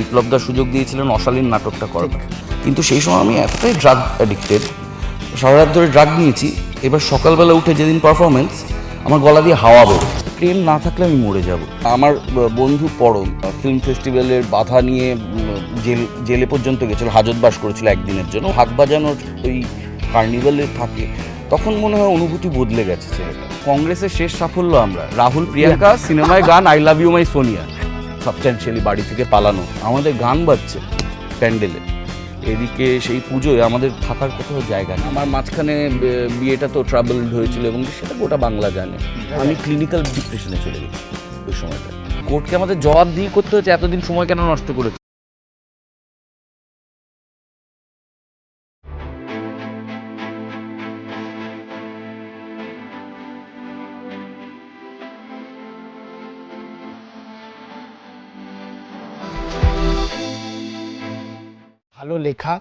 বিপ্লবদার সুযোগ দিয়েছিলেন অশালীন নাটকটা করবার, কিন্তু সেই সময় আমি এতটাই ড্রাগ অ্যাডিক্টেড, সারা রাত ধরে ড্রাগ নিয়েছি। এবার সকালবেলা উঠে যেদিন পারফরমেন্স, আমার গলা দিয়ে হাওয়া বেরো, প্রেম না থাকলে আমি মরে যাব। আমার বন্ধু পরম ফিল্ম ফেস্টিভ্যালের বাধা নিয়ে জেলে পর্যন্ত গেছিল, হাজতবাস করেছিল একদিনের জন্য। হাত বাজানোর ওই কার্নিভালে থাকে, তখন মনে হয় অনুভূতি বদলে গেছে ছেলেটা। কংগ্রেসের শেষ সাফল্য আমরা, রাহুল প্রিয়াঙ্কা সিনেমায় গান I love you my Sonia, substantially বাড়ি থেকে পালানো, আমাদের গান বাজছে প্যান্ডেলে, এদিকে সেই পুজোয় আমাদের থাকার কোথাও জায়গা নেই। আমার মাঝখানে বিয়েটা তো ট্রাবলড হয়েছিল এবং সেটা গোটা বাংলা জানে। আমি ক্লিনিক্যাল ডিপ্রেশনে চলে গেছি ওই সময়টা। কোর্টকে আমাদের জবাবদিহি করতে হচ্ছে, এতদিন সময় কেন নষ্ট করেছে। ভালো লেখা,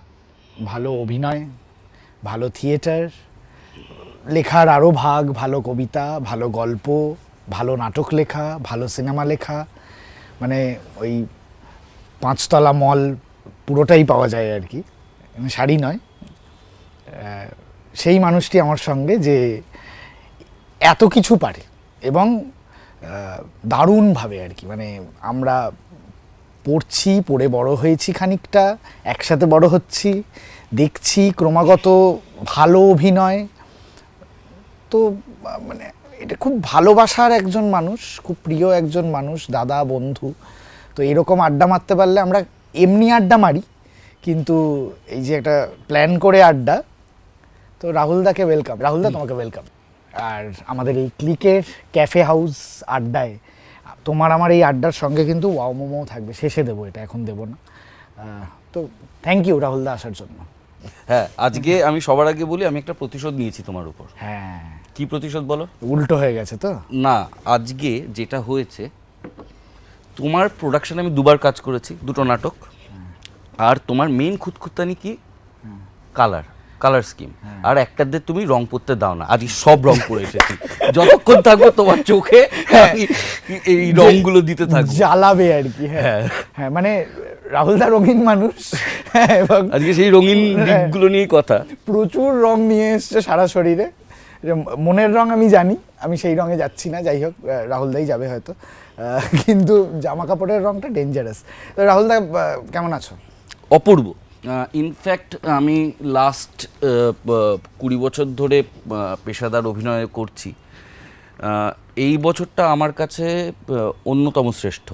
ভালো অভিনয়, ভালো থিয়েটার, লেখার আরও ভাগ, ভালো কবিতা, ভালো গল্প, ভালো নাটক লেখা, ভালো সিনেমা লেখা, মানে ওই 5তলা মল পুরোটাই পাওয়া যায় আর কি, শাড়ি নয়। সেই মানুষটি আমার সঙ্গে যে এত কিছু পারে এবং দারুণভাবে আর কি, মানে আমরা পড়ছি, পড়ে বড় হয়েছি, খানিকটা একসাথে বড় হচ্ছি, দেখছি ক্রমাগত ভালো অভিনয়। তো মানে এটা খুব ভালোবাসার একজন মানুষ, খুব প্রিয় একজন মানুষ, দাদা, বন্ধু। তো এরকম আড্ডা মারতে পারলে, আমরা এমনি আড্ডা মারি, কিন্তু এই যে একটা প্ল্যান করে আড্ডা, তো রাহুলদাকে ওয়েলকাম। রাহুলদা, তোমাকে ওয়েলকাম। আর আমাদের এই ক্লিকের ক্যাফে হাউস আড্ডায় তোমার আমার এই আড্ডার সঙ্গে কিন্তু ওয়াও মোমো থাকবে, শেষে দেবো, এটা এখন দেবো না। তো থ্যাংক ইউ রাহুলদা আসার জন্য। হ্যাঁ, আজকে আমি সবার আগে বলি, আমি একটা প্রতিশোধ নিয়েছি তোমার উপর। হ্যাঁ, কি প্রতিশোধ বলো? উল্টো হয়ে গেছে তো না, আজকে যেটা হয়েছে, তোমার প্রোডাকশনে আমি 2বার কাজ করেছি, 2টো নাটক। আর তোমার মেইন খুঁতখুঁতানি কি? Colour scheme. আর একটাতে তুমি রং করতে দাও না, আজকে সব রং করে এসেছি। যতক্ষণ থাকবো তোমার চোখে এই রংগুলো দিতে থাকবো, জ্বালাবে আর কি। হ্যাঁ হ্যাঁ, মানে রাহুলদা রঙিন মানুষ, এবং আজকে সেই রঙিন দিকগুলো নিয়েই কথা। প্রচুর রং নিয়ে এসছে সারা শরীরে। মনের রং আমি জানি, আমি সেই রঙে যাচ্ছি না, যাই হোক রাহুলদাই যাবে হয়তো, কিন্তু জামা কাপড়ের রংটা ডেঞ্জারাস। তো রাহুলদা কেমন আছো? অপূর্ব। ইনফ্যাক্ট আমি লাস্ট 20 বছর ধরে পেশাদার অভিনয় করছি। এই বছরটা আমার কাছে অন্যতম শ্রেষ্ঠ।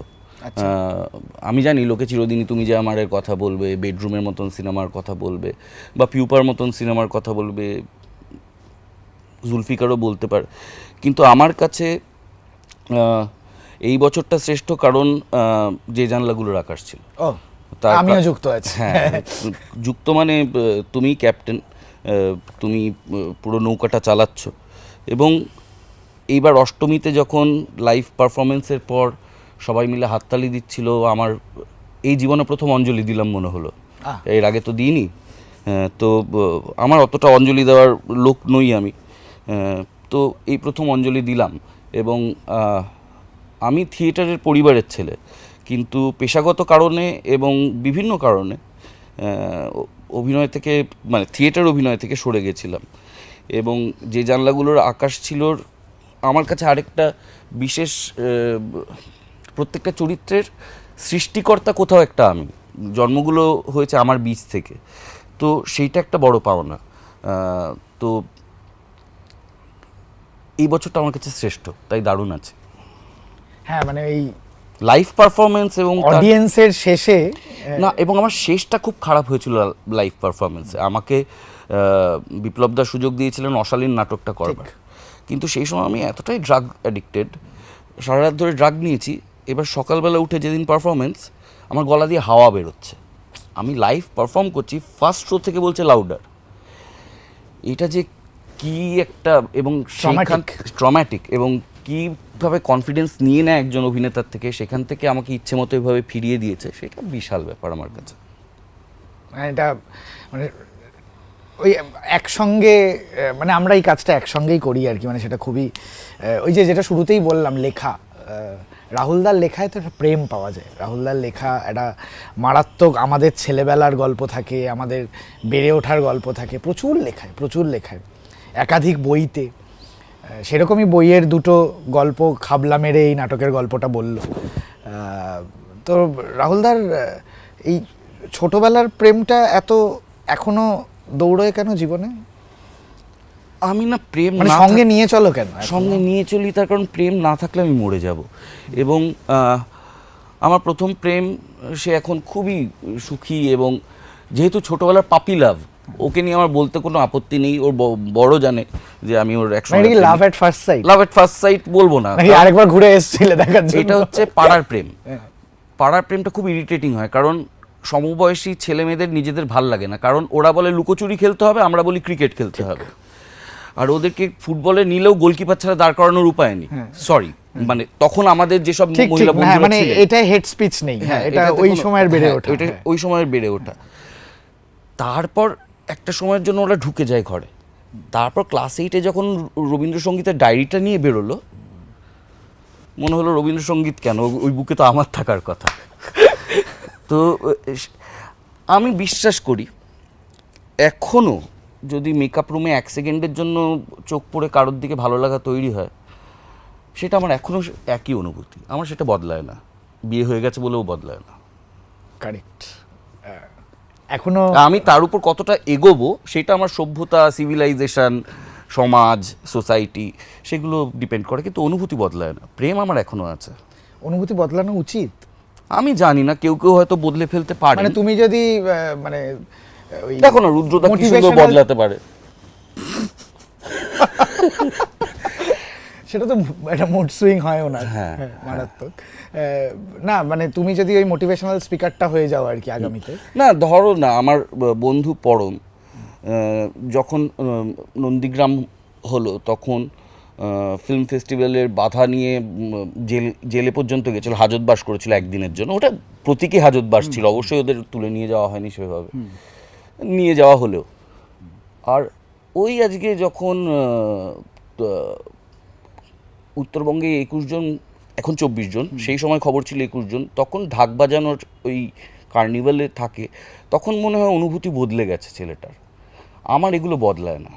আমি জানি লোকে চিরদিনই তুমি যে আমারের কথা বলবে, বেডরুমের মতন সিনেমার কথা বলবে, বা পিউপার মতন সিনেমার কথা বলবে, জুলফিকারও বলতে পারে, কিন্তু আমার কাছে এই বছরটা শ্রেষ্ঠ, কারণ যে জানলাগুলোর আকাশ ছিল। আমিও যুক্ত আছি। হ্যাঁ, যুক্ত মানে তুমি ক্যাপ্টেন, তুমি পুরো নৌকাটা চালাচ্ছ। এবং এইবার অষ্টমীতে যখন লাইভ পারফরমেন্সের পর সবাই মিলে হাততালি দিচ্ছিল, আমার এই জীবনে প্রথম অঞ্জলি দিলাম মনে হলো, এর আগে তো দিইনি। তো আমার অতটা অঞ্জলি দেওয়ার লোক নই আমি, তো এই প্রথম অঞ্জলি দিলাম। এবং আমি থিয়েটারের পরিবারের ছেলে, কিন্তু পেশাগত কারণে এবং বিভিন্ন কারণে অভিনয় থেকে, মানে থিয়েটার অভিনয় থেকে সরে গেছিলাম। এবং যে জানলাগুলোর আকাশ ছিল আমার কাছে আরেকটা বিশেষ, প্রত্যেকটা চরিত্রের সৃষ্টিকর্তা কোথাও একটা আমি, জন্মগুলো হয়েছে আমার বীজ থেকে, তো সেইটা একটা বড় পাওনা। তো এই বছরটা আমার কাছে শ্রেষ্ঠ, তাই দারুণ আছে। হ্যাঁ, মানে এই লাইভ পারফরমেন্স এবং অডিয়েন্সের শেষে না, এবং আমার শেষটা খুব খারাপ হয়েছিল লাইভ পারফরমেন্সে। আমাকে বিপ্লবদার সুযোগ দিয়েছিলেন অশালীন নাটকটা করবার, কিন্তু সেই সময় আমি এতটাই ড্রাগ অ্যাডিক্টেড, সারা রাত ধরে ড্রাগ নিয়েছি। এবার সকালবেলা উঠে যেদিন পারফরমেন্স, আমার গলা দিয়ে হাওয়া বেরোচ্ছে, আমি লাইভ পারফর্ম করছি, ফার্স্ট শো থেকে বলছে লাউডার। এটা যে কি একটা, এবং ট্রমাটিক, এবং কীভাবে কনফিডেন্স নিয়ে নেয় একজন অভিনেতার থেকে, সেখান থেকে আমাকে ইচ্ছে মতো এভাবে ফিরিয়ে দিয়েছে, সেটা বিশাল ব্যাপার আমার কাছে। এটা মানে ওই একসঙ্গে, মানে আমরা এই কাজটা একসঙ্গেই করি আর কি, মানে সেটা খুবই ওই যে যেটা শুরুতেই বললাম, লেখা, রাহুলদার লেখায় তো একটা প্রেম পাওয়া যায়, রাহুলদার লেখা একটা মারাত্মক, আমাদের ছেলেবেলার গল্প থাকে, আমাদের বেড়ে ওঠার গল্প থাকে, প্রচুর লেখায় একাধিক বইতে। সেরকমই বইয়ের দুটো গল্প খাবলা মেরে এই নাটকের গল্পটা বলল। তো রাহুলদার এই ছোটবেলার প্রেমটা এত এখনো দৌড়য় কেন জীবনে? আমি না প্রেম মানে না সঙ্গে নিয়ে চলো কেন? সঙ্গে নিয়ে চলি তার কারণ প্রেম না থাকলে আমি মরে যাব। এবং আমার প্রথম প্রেম, সে এখন খুবই সুখী, এবং যেহেতু ছোটবেলার পাপি লাভ, ওকে নিয়ে আমার বলতে কোনো আপত্তি নেই। ওর বড় জানে যে আমি ওর মানে কি love at first sight? Love at first sight বলবো না, নাকি আরেকবার ঘুরে এসেছিলে দেখার জন্য? এটা হচ্ছে পাড়ার প্রেম। পাড়ার প্রেমটা খুব ইরিটেটিং হয়, কারণ সমবয়সী ছেলে মেয়েদের নিজেদের ভাল লাগে না, কারণ ওরা বলে লুকোচুরি খেলতে হবে, আমরা বলি ক্রিকেট খেলতে হবে। আর ওদেরকে ফুটবলে নিলেও গোলকিপার ছাড়া দাঁড় করানোর উপায় নেই। সরি, মানে তখন আমাদের যেসব মহিলা বন্ধুরা মানে ছিলেন, এটা হেড স্পিচ নেই, হ্যাঁ, এটা ওই সময়ের বেড়ে ওঠা, এটা ওই সময়ের বেড়ে ওঠা। তারপর একটা সময়ের জন্য ওরা ঢুকে যায় ঘরে। তারপর ক্লাস 8-এ যখন রবীন্দ্রসঙ্গীতের ডায়েরিটা নিয়ে বেরোলো, মনে হলো রবীন্দ্রসঙ্গীত কেন, ওই বুকে তো আমার থাকার কথা। তো আমি বিশ্বাস করি এখনও যদি মেকআপ রুমে 1 সেকেন্ডের জন্য চোখ পড়ে কারোর দিকে ভালো লাগা তৈরি হয়, সেটা আমার এখনও একই অনুভূতি, আমার সেটা বদলায় না। বিয়ে হয়ে গেছে বলেও বদলায় না। কারেক্ট। এখনো আমি তার উপর কতটা এগোবো সেটা আমার সভ্যতা, সিভিলাইজেশন, সমাজ, সোসাইটি, সেগুলো ডিপেন্ড করে, কিন্তু অনুভূতি বদলায় না। প্রেম আমার এখনো আছে। অনুভূতি বদলানো উচিত। আমি জানি না, কেউ কেউ হয়তো বদলে ফেলতে পারে। মানে তুমি যদি মানে ওই দেখো না, রুদ্রদা কি সুন্দর বদলাতে পারে। সেটা তো একটা মুড সুইং হয়ও না, হ্যাঁ, মারাত্মক। না মানে তুমি যদি ওই মোটিভেশনাল স্পিকারটা হয়ে যাও আর কি আগামীতে। না ধরো না, আমার বন্ধু পরম যখন নন্দীগ্রাম হলো, তখন ফিল্ম ফেস্টিভ্যালের বাধা নিয়ে জেলে পর্যন্ত গেছিল, হাজতবাস করেছিল একদিনের জন্য। ওটা প্রতীকী হাজতবাস ছিল, অবশ্যই ওদের তুলে নিয়ে যাওয়া হয়নি সেভাবে, নিয়ে যাওয়া হলেও। আর ওই আজকে যখন উত্তরবঙ্গে 21 জন, এখন 24 জন, সেই সময় খবর ছিল 21 জন, তখন ঢাক বাজানোর ওই কার্নিভালে থাকে, তখন মনে হয় অনুভূতি বদলে গেছে ছেলেটার। আমার এগুলো বদলায় না,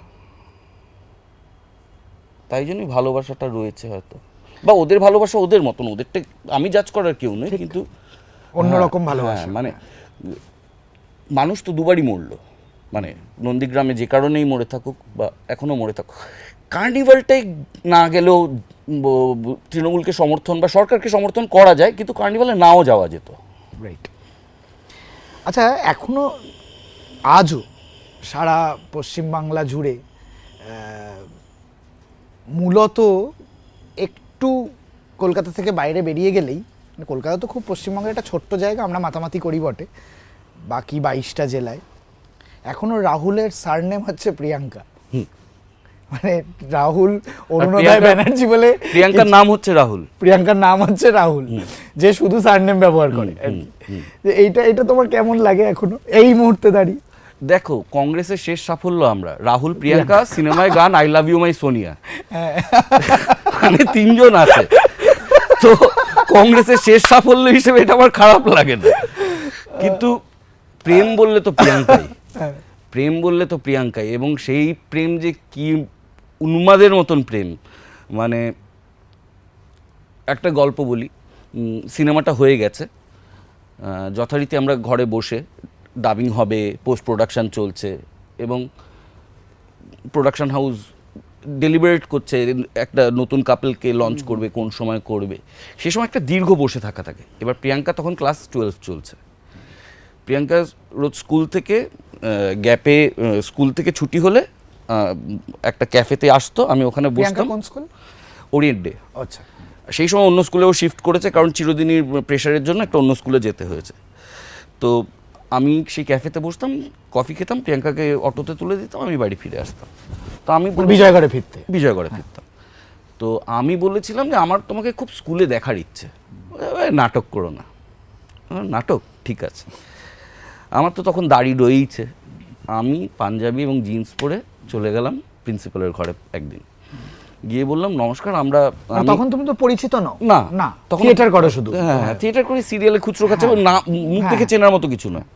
তাই জন্যই ভালোবাসাটা রয়েছে হয়তো, বা ওদের ভালোবাসা ওদের মতন, ওদেরটা আমি জাজ করার কেউ নই, কিন্তু অন্যরকম ভালোবাসা। মানে মানুষ তো দুবারই মরলো, মানে নন্দীগ্রামে যে কারণেই মরে থাকুক বা এখনো মরে থাকুক, কার্নিভালটাই না গেলেও তৃণমূলকে সমর্থন বা সরকারকে সমর্থন করা যায়, কিন্তু কার্নিভালে নাও যাওয়া যেত। রাইট। আচ্ছা, এখনো আজও সারা পশ্চিমবাংলা জুড়ে মূলত একটু কলকাতা থেকে বাইরে বেরিয়ে গেলেই, মানে কলকাতা তো খুব পশ্চিমবঙ্গের একটা ছোট্ট জায়গা, আমরা মাতামাতি করি বটে, বাকি 22টা জেলায় এখনো রাহুলের সারনেম হচ্ছে প্রিয়াঙ্কা। মানে রাহুল অরুণোদয় ব্যানার্জি বলে প্রিয়াঙ্কার নাম হচ্ছে রাহুল, প্রিয়াঙ্কার নাম হচ্ছে রাহুল, যে শুধু সারনেম ব্যবহার করে। এইটা তোমার কেমন লাগে এখনো এই মুহূর্তে দাঁড়িয়ে? দেখো, কংগ্রেসের শেষ সাফল্য আমরা রাহুল প্রিয়াঙ্কা সিনেমায় গান I love you my Sonia, মানে 3 জন আছে। তো কংগ্রেসের শেষ সাফল্য হিসেবে এটা আমার খারাপ লাগে না, কিন্তু প্রেম বললে তো প্রিয়াঙ্কাই, প্রেম বললে তো প্রিয়াঙ্কাই। এবং সেই প্রেম যে কি উন্মাদের মতন প্রেম, মানে একটা গল্প বলি। সিনেমাটা হয়ে গেছে, যথারীতি আমরা ঘরে বসে, ডাবিং হবে, পোস্ট প্রোডাকশান চলছে, এবং প্রোডাকশান হাউস ডেলিবারেট করছে একটা নতুন কাপলকে লঞ্চ করবে, কোন সময় করবে। সে সময় একটা দীর্ঘ বসে থাকা থাকে। এবার প্রিয়াঙ্কা তখন ক্লাস 12 চলছে। প্রিয়াঙ্কা রোজ স্কুল থেকে গ্যাপে, স্কুল থেকে ছুটি হলে একটা ক্যাফেতে আসতো, আমি ওখানে বসতাম। কোন স্কুল? Orient day. আচ্ছা। সেই সময় অন্য স্কুলেও শিফট করেছে, কারণ চিরদিনই প্রেশারের জন্য একটা অন্য স্কুলে যেতে হয়েছে। তো আমি সেই ক্যাফেতে বসতাম, কফি খেতাম, প্রিয়াঙ্কাকে অটোতে তুলে দিতাম, আমি বাড়ি ফিরে আসতাম। তো আমি বিজয়গড়ে ফিরতাম। তো আমি বলেছিলাম যে আমার তোমাকে খুব স্কুলে দেখার ইচ্ছে, নাটক করো না। নাটক ঠিক আছে। আমার তো তখন দাড়ি রয়েইছে, আমি পাঞ্জাবি এবং জিন্স পরে চলে গেলাম প্রিন্সিপালের ঘরে একদিন। গিয়ে বললাম নমস্কার, আমরা তখন তুমি তো পরিচিত নও না না, তখন থিয়েটার করো শুধু। হ্যাঁ, থিয়েটার করি, সিরিয়ালে খুচরো কাছে, না মুখ দেখে চেনার মতো কিছু নয়।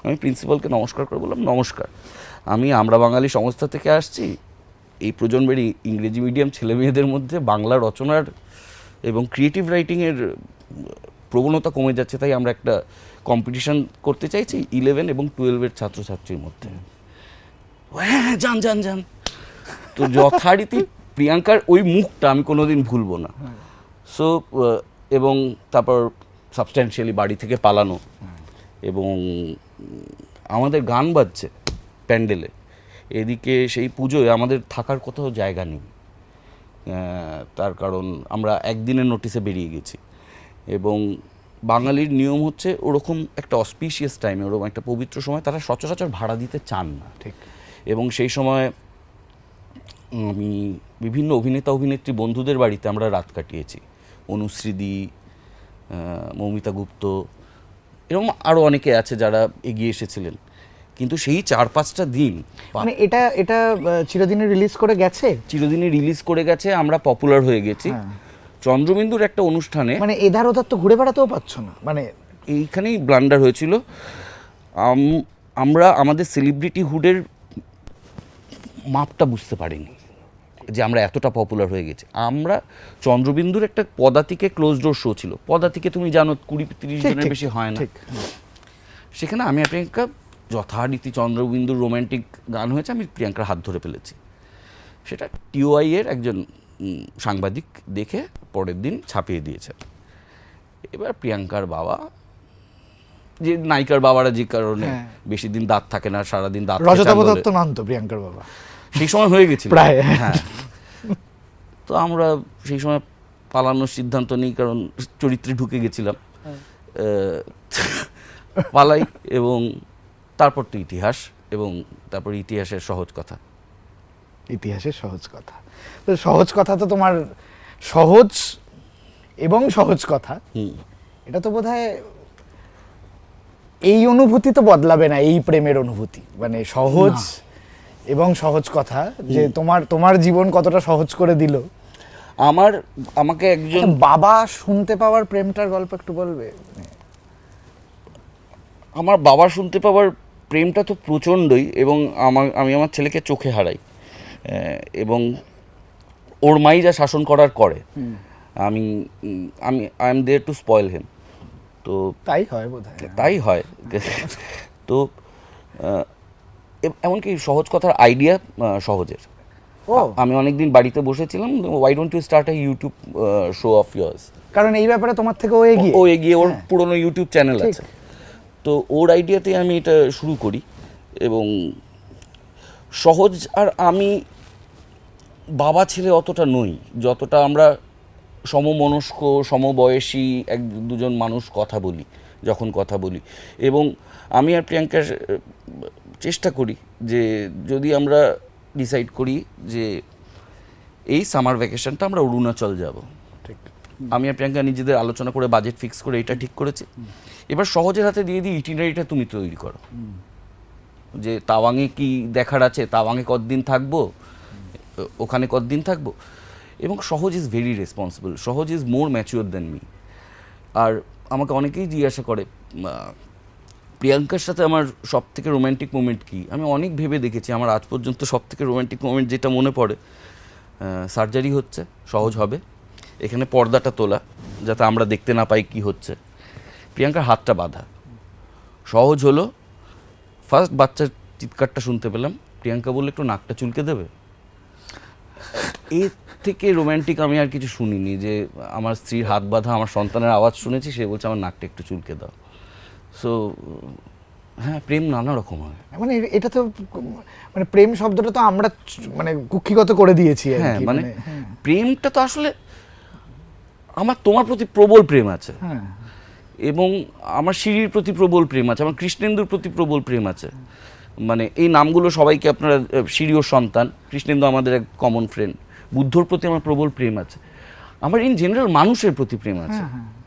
আমি প্রিন্সিপালকে নমস্কার করে বললাম, নমস্কার, আমি আমরা বাঙালি সংস্থা থেকে আসছি, এই প্রজন্মের ইংরেজি মিডিয়াম ছেলে মেয়েদের মধ্যে বাংলা রচনার এবং ক্রিয়েটিভ রাইটিংয়ের প্রবণতা কমে যাচ্ছে, তাই আমরা একটা কম্পিটিশন করতে চাইছি 11 এবং 12-এর ছাত্রছাত্রীর মধ্যে। হ্যাঁ, যান যান যান। তো যথারীতি প্রিয়াঙ্কার ওই মুখটা আমি কোনোদিন ভুলবো না। সো এবং তারপর সাবস্ট্যান্সিয়ালি বাড়ি থেকে পালানো, এবং আমাদের গান বাজছে প্যান্ডেলে, এদিকে সেই পুজোয় আমাদের থাকার কোথাও জায়গা নেই, তার কারণ আমরা একদিনের নোটিসে বেরিয়ে গেছি। এবং বাঙালির নিয়ম হচ্ছে ওরকম একটা অসপিশিয়াস টাইমে, ওরকম একটা পবিত্র সময় তারা সচরাচর ভাড়া দিতে চান না। ঠিক। এবং সেই সময় আমি বিভিন্ন অভিনেতা অভিনেত্রী বন্ধুদের বাড়িতে আমরা রাত কাটিয়েছি, অনুশ্রীদি, মৌমিতা গুপ্ত, এরকম আরও অনেকে আছে যারা এগিয়ে এসেছিলেন। কিন্তু সেই 4-5টা দিন মানে এটা চিরদিনে রিলিজ করে গেছে, চিরদিনই রিলিজ করে গেছে, আমরা পপুলার হয়ে গেছি। চন্দ্রবিন্দুর একটা অনুষ্ঠানে, মানে এধার ওধার তো ঘুরে বেড়াতেও পাচ্ছ না, মানে এইখানেই ব্লান্ডার হয়েছিল। আমরা আমাদের সেলিব্রিটি হুডের মাপটা বুঝতে পারিনি যে আমরা এতটা পপুলার হয়ে গেছি। আমরা চন্দ্রবিন্দুর একটা পদাতিকে ক্লোজ ডোর শো ছিল, পদাতিকে তুমি জানো 20-30 জনের বেশি হয় না। সেখানে আমি আর প্রিয়াঙ্কা যথারীতি চন্দ্রবিন্দুর রোম্যান্টিক গান হয়েছে, আমি প্রিয়াঙ্কার হাত ধরে ফেলেছি। সেটা TOI এর একজন সাংবাদিক দেখে পরের দিন ছাপিয়ে দিয়েছে। এবার প্রিয়াঙ্কার বাবা, যে নায়িকার বাবারা যে কারণে বেশি দিন দাঁত থাকে না, সারাদিন দাঁত, রজতাভ দত্ত নাম তো প্রিয়াঙ্কার বাবা, সেই সময় হয়ে গেছিল প্রায়। হ্যাঁ, তো আমরা সেই সময় পালানোর সিদ্ধান্ত নিই, কারণ চরিত্রে ঢুকে গেছিলাম। পালাই, এবং তারপর তো ইতিহাস, এবং তারপর ইতিহাসের সহজ কথা। ইতিহাসের সহজ কথা, তো সহজ কথা তো তোমার সহজ এবং সহজ কথা, এটা তো বোধহয় এই অনুভূতি তো বদলাবে না, এই প্রেমের অনুভূতি, মানে সহজ এবং সহজ কথা, যে তোমার জীবন কতটা সহজ করে দিল। আমাকে একজন বাবা শুনতে পাওয়ার প্রেমটার গল্প একটু বলবে? আমার বাবা শুনতে পাওয়ার প্রেমটা তো প্রচণ্ডই, এবং আমি আমার ছেলেকে চোখে হারাই, এবং ওর মাই যা শাসন করার করে, আমি I am there to spoil him. তো তাই হয় বোধহয়, তাই হয়। তো এমনকি সহজ কথার আইডিয়া সহজের। আমি অনেকদিন বাড়িতে বসেছিলাম, why don't you start a YouTube show of yours, কারণ এই ব্যাপারে তোমার থেকে ও এগিয়ে, ওর পুরনো ইউটিউব চ্যানেল আছে, তো ওর আইডিয়াতে আমি এটা শুরু করি। এবং সহজ আর আমি বাবা ছেলে অতটা নই, যতটা আমরা সমমনস্ক সমবয়সী দুজন মানুষ কথা বলি, যখন কথা বলি। এবং আমি আর প্রিয়াঙ্কার চেষ্টা করি যে যদি আমরা ডিসাইড করি যে এই সামার ভ্যাকেশনটা আমরা অরুণাচল যাব, আমি আর প্রিয়াঙ্কা নিজেদের আলোচনা করে বাজেট ফিক্স করে এটা ঠিক করেছি। এবার সহজের হাতে দিয়ে দিই, ইটিনারিটা তুমি তৈরি করো, যে তাওয়াংয়ে কি দেখার আছে, তাওয়াংয়ে কতদিন থাকবো, ওখানে কতদিন থাকবো। এবং Sahaj is very responsible, Sahaj is more mature than me. আর আমাকে অনেকেই জিজ্ঞাসা করে প্রিয়াঙ্কার সাথে আমার সব থেকে রোম্যান্টিক মোমেন্ট কী। আমি অনেক ভেবে দেখেছি, আমার আজ পর্যন্ত সব থেকে রোম্যান্টিক মোমেন্ট যেটা মনে পড়ে, সার্জারি হচ্ছে, সহজ হবে, এখানে পর্দাটা তোলা যাতে আমরা দেখতে না পাই কি হচ্ছে, প্রিয়াঙ্কার হাতটা বাঁধা। সহজ হলো, ফার্স্ট বাচ্চার চিৎকারটা শুনতে পেলাম, প্রিয়াঙ্কা বললে একটু নাকটা চুলকে দেবে। এর থেকে রোম্যান্টিক আমি আর কিছু শুনিনি, যে আমার স্ত্রীর হাত বাঁধা, আমার সন্তানের আওয়াজ শুনেছি, সে বলছে আমার নাকটা একটু চুলকে দাও। সো হ্যাঁ, প্রেম নানা রকম হয়। মানে এটা তো মানে প্রেম শব্দটা তো আমরা মানে কুক্ষিগত করে দিয়েছি। হ্যাঁ, মানে প্রেমটা তো আসলে আমার তোমার প্রতি প্রবল প্রেম আছে, এবং আমার সিঁড়ির প্রতি প্রবল প্রেম আছে, আমার কৃষ্ণেন্দুর প্রতি প্রবল প্রেম আছে। মানে এই নামগুলো সবাইকে আপনারা, সিঁড়িও সন্তান, কৃষ্ণেন্দু আমাদের এক কমন ফ্রেন্ড, বুদ্ধর প্রতি আমার প্রবল প্রেম আছে, আমার ইন জেনারেল মানুষের প্রতি প্রেম আছে।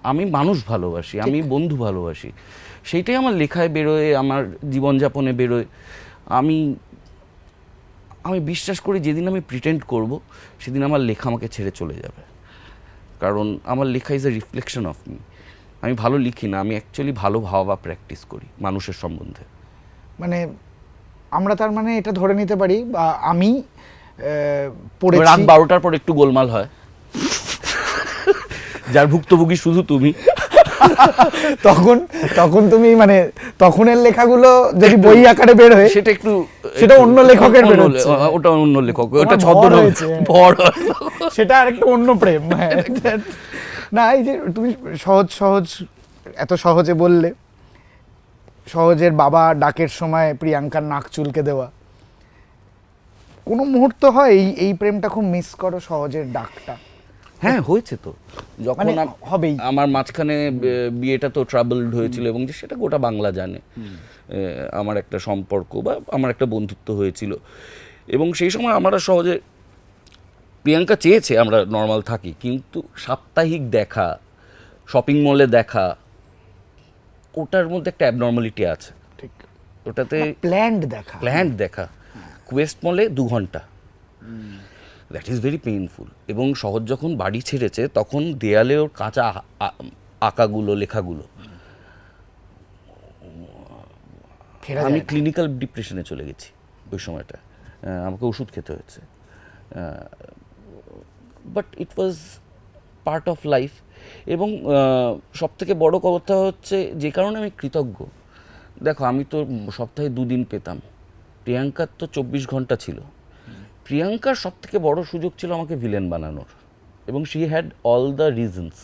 আমি মানুষ ভালোবাসি, আমি বন্ধু ভালোবাসি, সেইটাই আমার লেখায় বেরোয়, আমার জীবনযাপনে বেরোয়। আমি বিশ্বাস করি যেদিন আমি প্রিটেন্ড করব সেদিন আমার লেখা আমাকে ছেড়ে চলে যাবে, কারণ আমার লেখা is a reflection of me. আমি ভালো লিখি না, আমি অ্যাকচুয়ালি ভালো ভাবা প্র্যাকটিস করি মানুষের সম্বন্ধে। মানে আমরা তার মানে এটা ধরে নিতে পারি, বা আমি রাত পড়েছি 12টার পর একটু গোলমাল হয়, যার ভুক্তভোগী শুধু তুমি। তখন তখন তুমি মানে তখনের লেখাগুলো যদি বই আকারে বের হয় সেটা একটু সেটা অন্য লেখকের অন্য বেরোচ্ছে। ওটা অন্য লেখক, তোমার ওটা ভর ছদ্মনাম হয়েছে। ভর হয়। সেটা আরেকটা অন্য প্রেম। হ্যাঁ। না, এই যে তুমি সহজ সহজ এত সহজে বললে, সহজের বাবা ডাকের সময় প্রিয়াঙ্কার নাক চুলকে দেওয়া, কোনো মুহূর্ত হয় এই এই প্রেমটা খুব মিস করো, সহজের ডাকটা? হ্যাঁ হয়েছে তো, যখন মানে হবেই। আমার মাঝখানে বিয়েটা তো ট্রাবলড হয়েছিল, এবং যে সেটা গোটা বাংলা জানে। আমার একটা সম্পর্ক বা আমার একটা বন্ধুত্ব হয়েছিল, এবং সেই সময় আমরা সহজে, প্রিয়াঙ্কা চেয়েছে আমরা নর্মাল থাকি, কিন্তু সাপ্তাহিক দেখা, শপিং মলে দেখা, ওটার মধ্যে একটা অ্যাবনর্মালিটি আছে। ঠিক, ওটাতে প্ল্যান্ড দেখা। প্ল্যান্ট দেখা, কোয়েস্ট মলে 2 ঘন্টা, দ্যাট ইজ ভেরি পেইনফুল। এবং শহর যখন বাড়ি ছেড়েছে তখন দেয়ালে ওর কাঁচা আঁকাগুলো, লেখাগুলো, ফেরা আমি যায় না। ক্লিনিক্যাল ডিপ্রেশনে চলে গেছি ওই সময়টা, আমাকে ওষুধ খেতে হয়েছে, but it was part of life. এবং সব থেকে বড় কথা হচ্ছে যে কারণে আমি কৃতজ্ঞ, দেখো আমি তো সপ্তাহে 2 দিন পেতাম, প্রিয়াঙ্কার তো 24 ঘন্টা ছিল। প্রিয়াঙ্কার সব থেকে বড় সুযোগ ছিল আমাকে ভিলেন বানানোর, এবং she had all the reasons.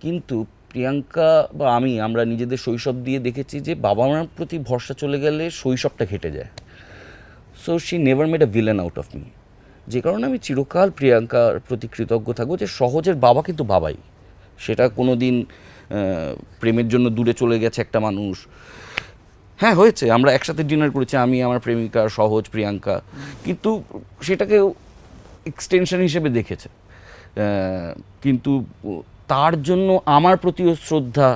কিন্তু প্রিয়াঙ্কা বা আমরা নিজেদের শৈশব দিয়ে দেখেছি যে বাবা মার প্রতি ভরসা চলে গেলে শৈশবটা ঘেটে যায়। So she never made a villain out of me, যে কারণে আমি চিরকাল প্রিয়াঙ্কার প্রতি কৃতজ্ঞ থাকবো, যে সহজের বাবা কিন্তু বাবাই। সেটা কোনো দিন প্রেমের জন্য দূরে চলে গেছে একটা মানুষ, হ্যাঁ হয়েছে, আমরা একসাথে ডিনার করেছি, আমি, আমার প্রেমিকা সহজ, প্রিয়াঙ্কা, কিন্তু সেটাকে এক্সটেনশন হিসেবে দেখেছে। কিন্তু তার জন্য আমার প্রতিও শ্রদ্ধা,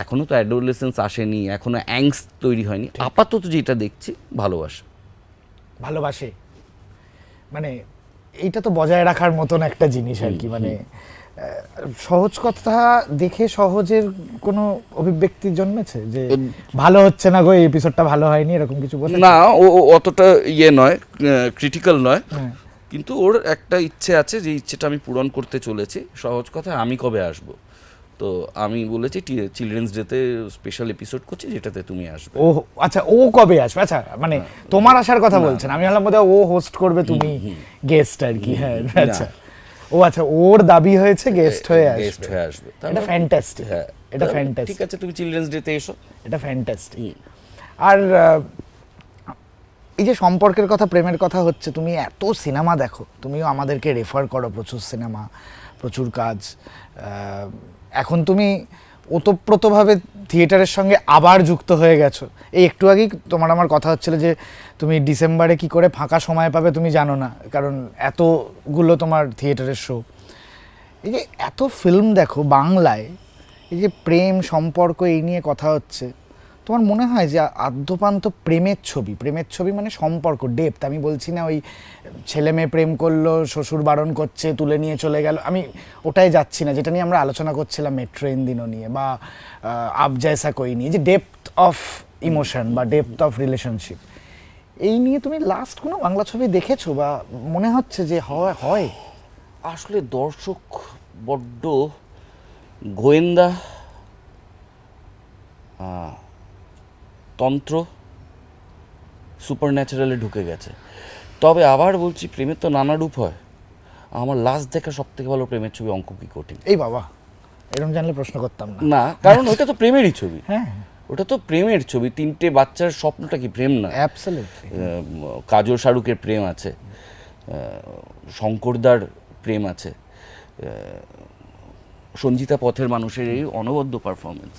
এখনও তো অ্যাডোলেসেন্স আসেনি, এখনও অ্যাংস তৈরি হয়নি, আপাতত যেটা দেখছি ভালোবাসা। ভালোবাসে মানে এইটা তো বজায় রাখার মতন একটা জিনিস আর কি। মানে সহজ কথা দেখে সহজের কোনো অভিব্যক্তি জন্মেছে যে ভালো হচ্ছে না গো, এই এপিসোডটা ভালো হয়নি, এরকম কিছু বলে? না, ও অতটা নয়, ক্রিটিক্যাল নয়, হ্যাঁ। কিন্তু ওর একটা ইচ্ছে আছে, যে ইচ্ছেটা আমি পূরণ করতে চলেছি। সহজ কথা, আমি কবে আসব, তো আমি বলেছি চিলড্রেন্স ডেতে স্পেশাল এপিসোড করছি, যেটাতে তুমি আসবে। ও আচ্ছা, ও কবে আসবে? আচ্ছা, মানে তোমার আসার কথা বলছেন, আমি ভাবলাম বোধহয় ও হোস্ট করবে, তুমি গেস্ট আর কি। হ্যাঁ, আচ্ছা। ও আচ্ছা, ওর দাবি হয়েছে গেস্ট হয়ে গেস্ট আসবে। হয়ে আসবে। এটা ফ্যান্টাস্টিক। হ্যাঁ, এটা ঠিক ফ্যান্টাস্টিক। আছে, তুমি চিলড্রেন্স ডেতে এসো। এটা ফ্যান্টাস্টিক। আর এই যে সম্পর্কের কথা, প্রেমের কথা হচ্ছে, তুমি এত সিনেমা দেখো, তুমিও আমাদেরকে রেফার করো প্রচুর সিনেমা, প্রচুর কাজ। এখন তুমি ওতপ্রোতভাবে থিয়েটারের সঙ্গে আবার যুক্ত হয়ে গেছো। এই একটু আগেই তোমার আমার কথা হচ্ছিল যে তুমি ডিসেম্বরে কি করে ফাঁকা সময় পাবে তুমি জানো না, কারণ এতগুলো তোমার থিয়েটারের শো। এই যে এত ফিল্ম দেখো বাংলায়, এই যে প্রেম সম্পর্ক এই নিয়ে কথা হচ্ছে, তোমার মনে হয় যে আদ্যপান্ত প্রেমের ছবি মানে সম্পর্ক, ডেপথ, আমি বলছি না ওই ছেলে মেয়ে প্রেম করলো, শ্বশুর বারণ করছে, তুলে নিয়ে চলে গেল, আমি ওটাই যাচ্ছি না, যেটা নিয়ে আমরা আলোচনা করছিলাম মেট্রো ইন দিনও নিয়ে, বা আপ জয়সা কই নিয়ে, যে ডেপথ অফ ইমোশন বা ডেপথ অফ রিলেশনশিপ, এই নিয়ে তুমি লাস্ট কোনো বাংলা ছবি দেখেছো বা মনে হচ্ছে যে হয়? আসলে দর্শক বড্ড গোয়েন্দা, তন্ত্র, সুপার ন্যাচারালে ঢুকে গেছে। তবে আবার বলছি, প্রেমের তো নানা রূপ হয়। আমার লাস্ট দেখা সব থেকে ভালো প্রেমের ছবি অঙ্ক কি কঠিন। এই বাবা, এরকম জানলে প্রশ্ন করতাম না। না, কারণ ওটা তো প্রেমেরই ছবি। হ্যাঁ, ওটা তো প্রেমের ছবি, 3টে বাচ্চার স্বপ্নটা কি প্রেম না? অ্যাবসলিউটলি। কাজল শাহরুখের প্রেম আছে, শঙ্করদার প্রেম আছে, সঞ্জিতা পথের মানুষের এই অনবদ্য পারফরমেন্স,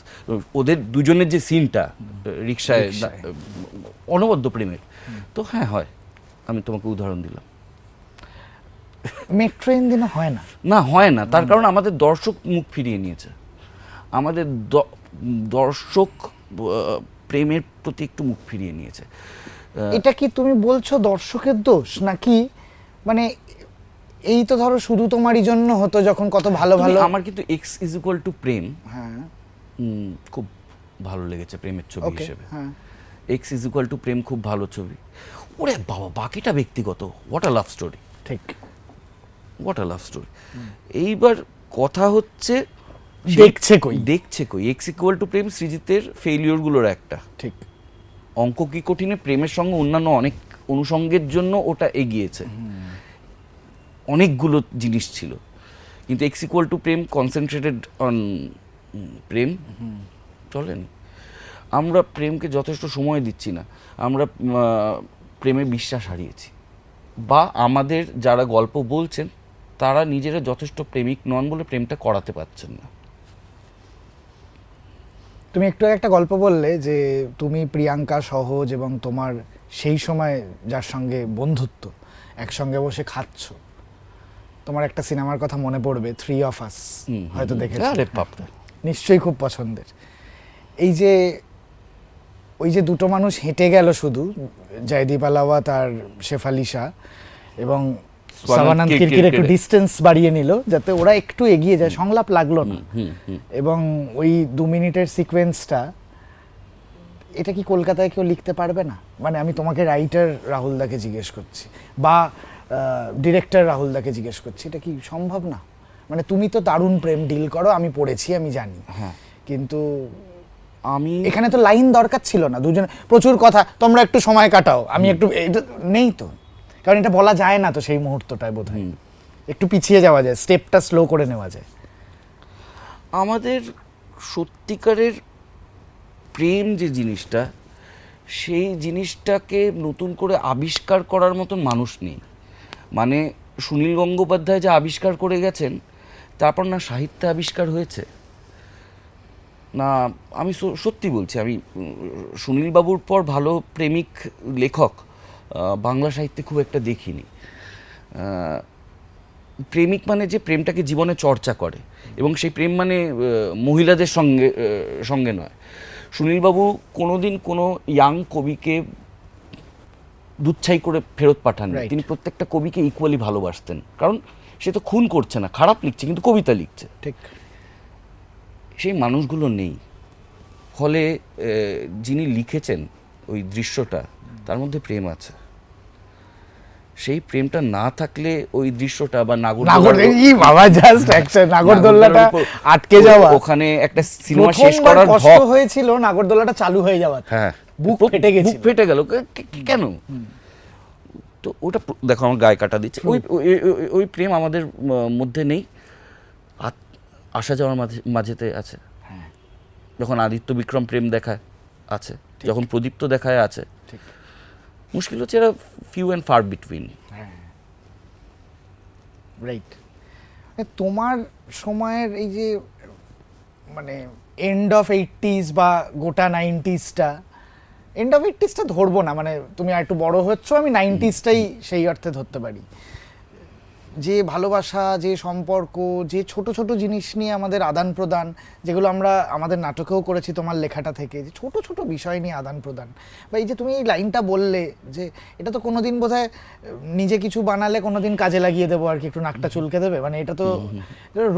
ওদের দুজনের যে সিনটা রিক্সায়, অনবদ্য প্রেমের। তো হ্যাঁ হয়, আমি তোমাকে উদাহরণ দিলাম। মেট্রো ইন দিনও হয় না? না, হয় না, তার কারণ আমাদের দর্শক মুখ ফিরিয়ে নিয়েছে। আমাদের দর্শক প্রেমের প্রতি একটু মুখ ফিরিয়ে নিয়েছে। এটা কি তুমি বলছো দর্শকের দোষ নাকি মানে এই তো ধরো শুধু তোমারই জন্য হতো যখন কত ভালো ভালো আমার কিন্তু এক্স ইজ ইকুয়াল টু প্রেম হ্যাঁ খুব ভালো লেগেছে প্রেমের ছবি ওকে হিসেবে। হ্যাঁ এক্স ইজ ইকুয়াল টু প্রেম খুব ভালো ছবি। ওরে বাবা, বাকিটা ব্যক্তিগত। হোয়াট আ লাভ স্টোরি, ঠিক হোয়াট আ লাভ স্টোরি। এইবার কথা হচ্ছে দেখছে কই। এক্স ইকুয়াল টু প্রেম সৃজিতের ফেলিওরগুলোর একটা। ঠিক অঙ্ক কি কঠিনে প্রেমের সঙ্গে অন্যান্য অনেক অনুষঙ্গের জন্য ওটা এগিয়েছে, অনেকগুলো জিনিস ছিল, কিন্তু X equal to Prem concentrated on Prem, চলেনি। আমরা প্রেমকে যথেষ্ট সময় দিচ্ছি না, আমরা প্রেমে বিশ্বাস হারিয়েছি, বা আমাদের যারা গল্প বলছেন তারা নিজেরা যথেষ্ট প্রেমিক নন বলে প্রেমটা করাতে পারছেন না। তুমি একটু একটা গল্প বললে যে তুমি প্রিয়াঙ্কা সহজ এবং তোমার সেই সময় যার সঙ্গে বন্ধুত্ব, একসঙ্গে বসে খাচ্ছ, তোমার একটা সিনেমার কথা মনে পড়বে, 3 of Us, হয়তো দেখেছো, আরে বাপরে, নিশ্চয়ই খুব পছন্দের। এই যে ওই যে দুটো মানুষ হেঁটে গেল শুধু, জয়দীপ আলাওয়াত আর শেফালিশা, এবং সাবানান কিরকির একটু ডিস্টেন্স বাড়িয়ে নিল যাতে ওরা একটু এগিয়ে যায়, সংলাপ লাগলো না, এবং ওই 2 মিনিটের সিকোয়েন্সটা, এটা কি কলকাতায় কেউ লিখতে পারবে না? মানে আমি তোমাকে রাইটার রাহুল দাকে জিজ্ঞেস করছি, বা ডিরেক্টর রাহুল দাকে জিজ্ঞেস করছি, এটা কি সম্ভব না? মানে তুমি তো দারুণ প্রেম ডিল করো, আমি পড়েছি, আমি জানি, কিন্তু আমি এখানে তো লাইন দরকার ছিল না, দুজন প্রচুর কথা, তোমরা একটু সময় কাটাও, আমি একটু, এটা নেই তো, কারণ এটা বলা যায় না তো সেই মুহূর্তটায়, বোধহয় একটু পিছিয়ে যাওয়া যায়, স্টেপটা স্লো করে নেওয়া যায়। আমাদের সত্যিকারের প্রেম যে জিনিসটা, সেই জিনিসটাকে নতুন করে আবিষ্কার করার মতন মানুষ নেই। মানে সুনীল গঙ্গোপাধ্যায় যা আবিষ্কার করে গেছেন, তারপর না সাহিত্যে আবিষ্কার হয়েছে, না, আমি সত্যি বলছি, আমি সুনীল বাবুর পর ভালো প্রেমিক লেখক বাংলা সাহিত্যে খুব একটা দেখিনি। প্রেমিক মানে যে প্রেমটাকে জীবনে চর্চা করে, এবং সেই প্রেম মানে মহিলাদের সঙ্গে নয়। সুনীলবাবু কোনোদিন কোনো ইয়াং কবিকে দুচ্ছাই করে ফেরত পাঠান, তিনি প্রত্যেকটা কবিকে ইকুয়ালি ভালোবাসতেন, কারণ সে তো খুন করছে না, খারাপ লিখছে, কিন্তু কবিতা লিখছে। ঠিক, সেই মানুষগুলো নেই, ফলে যিনি লিখেছেন ওই দৃশ্যটা, তার মধ্যে প্রেম আছে। সেই প্রেমটা না থাকলে ওই দৃশ্যটা বা নাগরদোল্লাটা আটকে যাওয়া, ওখানে একটা সিনেমা শেষ করার কষ্ট হয়েছিল, নাগরদোল্লাটা চালু হয়ে যাওয়া, হ্যাঁ, বুক ফেটে গেল, কেন? তো ওটা দেখো, আমার গায়ে কাটা দিচ্ছে। ওই প্রেম আমাদের মধ্যে নেই, আসা যাওয়ার মাঝেতে আছে। যখন আদিত্য বিক্রম প্রেম দেখায় আছে, যখন প্রদীপ্ত দেখায় আছে, মুশকিল হচ্ছে এরা few and far between. Right. তোমার সময়ের এই যে মানে এন্ড অফ 80s বা গোটা 90sটা, এন্ড অফ 80sটা ধরবো না, মানে তুমি আর একটু বড় হচ্ছ, আমি 90sটাই সেই অর্থে ধরতে পারি, যে ভালোবাসা, যে সম্পর্ক, যে ছোট ছোট জিনিস নিয়ে আমাদের আদান প্রদান, যেগুলো আমরা আমাদের নাটকেও করেছি তোমার লেখাটা থেকে, যে ছোট ছোট বিষয় নিয়ে আদান প্রদান, বা এই যে তুমি এই লাইনটা বললে যে এটা তো কোনোদিন বোধহয় নিজে কিছু বানালে কোনোদিন কাজে লাগিয়ে দেবো আর কি, একটু নাকটা চুলকে দেবে, মানে এটা তো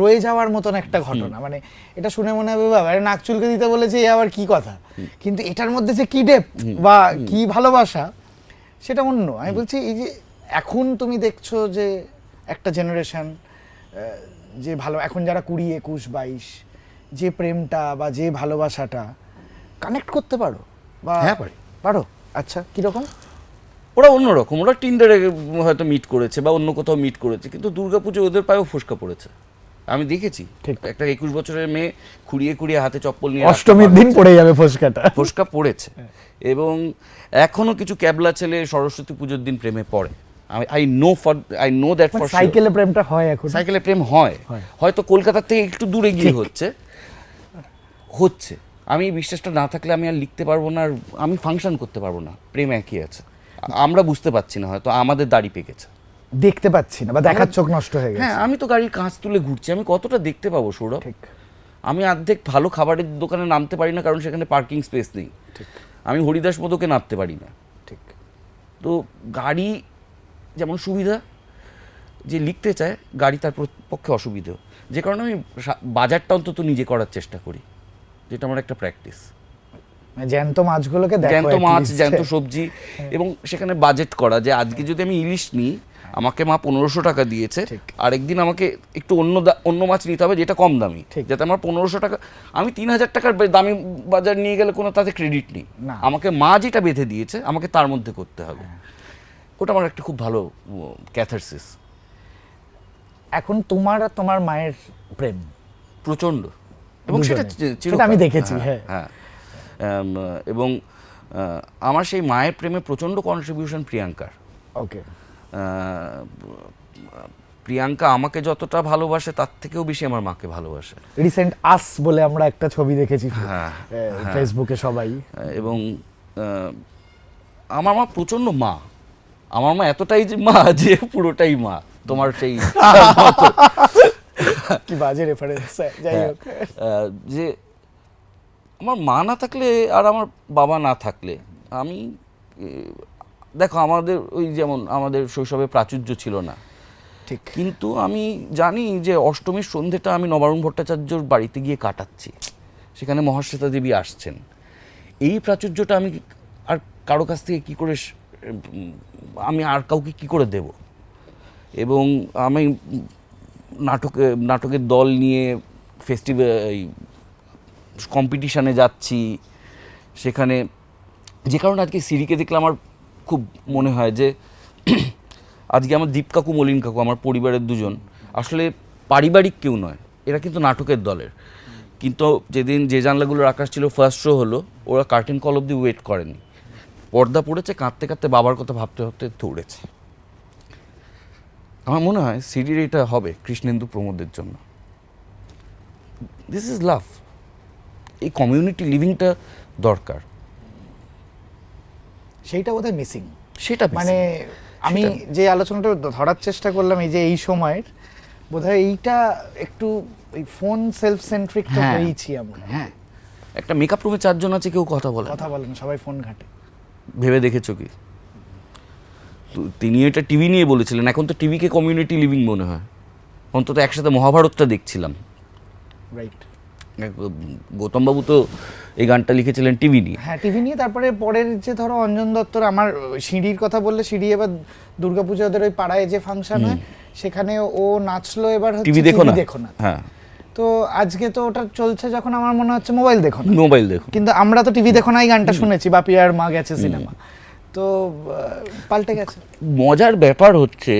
রয়ে যাওয়ার মতন একটা ঘটনা, মানে এটা শুনে মনে হবে বাবা নাক চুলকে দিতে বলেছে, এ আবার কি কথা, কিন্তু এটার মধ্যে যে কি ডেপথ বা কি ভালোবাসা, সেটা অন্য। আমি বলছি এই যে এখন তুমি দেখছো যে একটা জেনারেশন, যে ভালো, এখন যারা 20, 21, 22, যে প্রেমটা বা যে ভালোবাসাটা কানেক্ট করতে পারো, বা হ্যাঁ পারো, আচ্ছা কিরকম? ওরা অন্যরকম, ওরা টিন্ডারে হয়তো মিট করেছে বা অন্য কোথাও মিট করেছে, কিন্তু দুর্গাপুজো ওদের পায়েও ফোসকা পড়েছে, আমি দেখেছি। একটা 21 বছরের মেয়ে খুঁড়িয়ে হাতে চপ্পল নিয়ে অষ্টমীর দিন পড়ে যাবে ফোসকা পড়েছে, এবং এখনো কিছু ক্যাবলা ছেলে সরস্বতী পুজোর দিন প্রেমে পড়ে। I know that for sure. সাইকেলে প্রেমটা হয়, এখন সাইকেলে প্রেম হয়, হয়তো কলকাতার থেকে একটু দূরে গিয়ে হচ্ছে। আমি বিশ্বাসটা না থাকলে আমি আর লিখতে পারবো না, আর আমি ফাংশন করতে পারবো না। প্রেম একই আছে, আমরা বুঝতে পারছি না, হয়তো আমাদের দাড়ি পেকেছে, দেখতে পাচ্ছি না, বা দেখার চোখ নষ্ট হয়ে গেছে। হ্যাঁ, আমি তো গাড়ির কাঁচ তুলে ঘুরছি, আমি কতটা দেখতে পাবো সৌরভ? আমি অর্ধেক ভালো খাবারের দোকানে নামতে পারি না, কারণ সেখানে পার্কিং স্পেস নেই। আমি হরিদাস মোদকে নামতে পারি না, তো গাড়ি যেমন সুবিধা, যে লিখতে চায় গাড়ি তার পক্ষে অসুবিধেও, যে কারণে আমি বাজারটা অন্তত নিজে করার চেষ্টা করি, যেটা আমার একটা প্র্যাকটিস। জ্যান্ত মাছগুলোকে দেখো, জ্যান্ত at মাছ, least। জ্যান্ত সবজি, এবং সেখানে বাজেট করা, যে আজকে যদি আমি ইলিশ নিই, আমাকে মা 1500 টাকা দিয়েছে, আরেকদিন আমাকে একটু অন্য মাছ নিতে হবে যেটা কম দামি, যাতে আমার 1500 টাকা, আমি 3000 টাকার দামি বাজার নিয়ে গেলে কোনো তাতে ক্রেডিট নেই, আমাকে মা যেটা বেঁধে দিয়েছে আমাকে তার মধ্যে করতে হবে। ওটা আমার একটা খুব ভালো ক্যাথারসিস। এখন তোমার আর তোমার মায়ের প্রেম প্রচন্ড, এবং সেটা সেটা আমি দেখেছি। হ্যাঁ, এবং আমার সেই মায়ের প্রেমে প্রচন্ড কন্ট্রিবিউশন প্রিয়াঙ্কার। ওকে, প্রিয়াঙ্কা আমাকে যতটা ভালোবাসে তার থেকেও বেশি আমার মাকে ভালোবাসে। রিসেন্ট আস বলে আমরা একটা ছবি দেখেছি ফেসবুকে সবাই, এবং আমার মা প্রচন্ড মা, আমার মা এতটাই যে মা যে পুরোটাই মা, তোমার সেই কি বাজে রেফারেন্স, যাই হোক, যে আমার মা না থাকলে আর আমার বাবা না থাকলে আমি, দেখো আমাদের ওই যেমন আমাদের শৈশবে প্রাচুর্য ছিল না, ঠিক, কিন্তু আমি জানি যে অষ্টমীর সন্ধ্যেটা আমি নবারুণ ভট্টাচার্যর বাড়িতে গিয়ে কাটাচ্ছি, সেখানে মহাশ্বেতা দেবী আসছেন। এই প্রাচুর্যটা আমি আর কারো কাছ থেকে কী করে, আমি আর কাউকে কী করে দেব? এবং আমি নাটকের দল নিয়ে ফেস্টিভ্যাল কম্পিটিশানে যাচ্ছি, সেখানে যে কারণে আজকে সিরিকে দেখলে আমার খুব মনে হয় যে আজকে আমার দীপ কাকু, মলিন কাকু, আমার পরিবারের দুজন আসলে পারিবারিক কেউ নয়, এরা কিন্তু নাটকের দলের। কিন্তু যেদিন যে জানলাগুলোর আকাশ ছিল ফার্স্ট শো হলো, ওরা কার্টেন কল অব্দি ওয়েট করেনি, পর্দা পড়েছে, কাঁদতে কাঁদতে বাবার কথা ভাবতে ভাবতে দৌড়েছে। আমার মনে হয় সিরির এটা হবে কৃষ্ণেন্দু প্রমোদের জন্য। দিস ইজ লাভ, এই কমিউনিটি লিভিংটা দরকার, সেইটা বোধহয় মিসিং। সেটা মানে আমি যে আলোচনাটা ধরার চেষ্টা করলাম এই যে এই সময়ের, বোধহয় এইটা একটু ওই ফোন সেলফ সেন্ট্রিক তো হয়েইছি আমরা। হ্যাঁ, একটা মেকআপ রুমে 4 জন আছে, কেউ কথা বলে না, সবাই ফোন ঘাটে। ভেবে দেখেছো কি? তিনি এটা টিভি নিয়ে বলেছিলেন, এখন তো টিভিকে কমিউনিটি লিভিং মনে হয়। অন্তত একসাথে মহাভারতটা দেখছিলাম, রাইট। গৌতমবাবু তো এই গানটা লিখেছিলেন টিভি নিয়ে। হ্যাঁ, টিভি নিয়ে। তারপরে পরের যে ধরো অঞ্জন দত্তর, আমার সিঁড়ির কথা বললে, সিঁড়ি এবার দুর্গাপূজা ওদের ওই পাড়ায় যে ফাংশন হয় সেখানে ও নাচলো, এবার টিভি দেখো না। হ্যাঁ, তো আজকে তো ওটা চলছে, যখন আমার মনে হচ্ছে মোবাইল দেখো, কিন্তু আমরা তো টিভি দেখো না, এই গানটা শুনেছি, বাপি আর মা গেছে সিনেমা, তো পাল্টে গেছে। মজার ব্যাপার হচ্ছে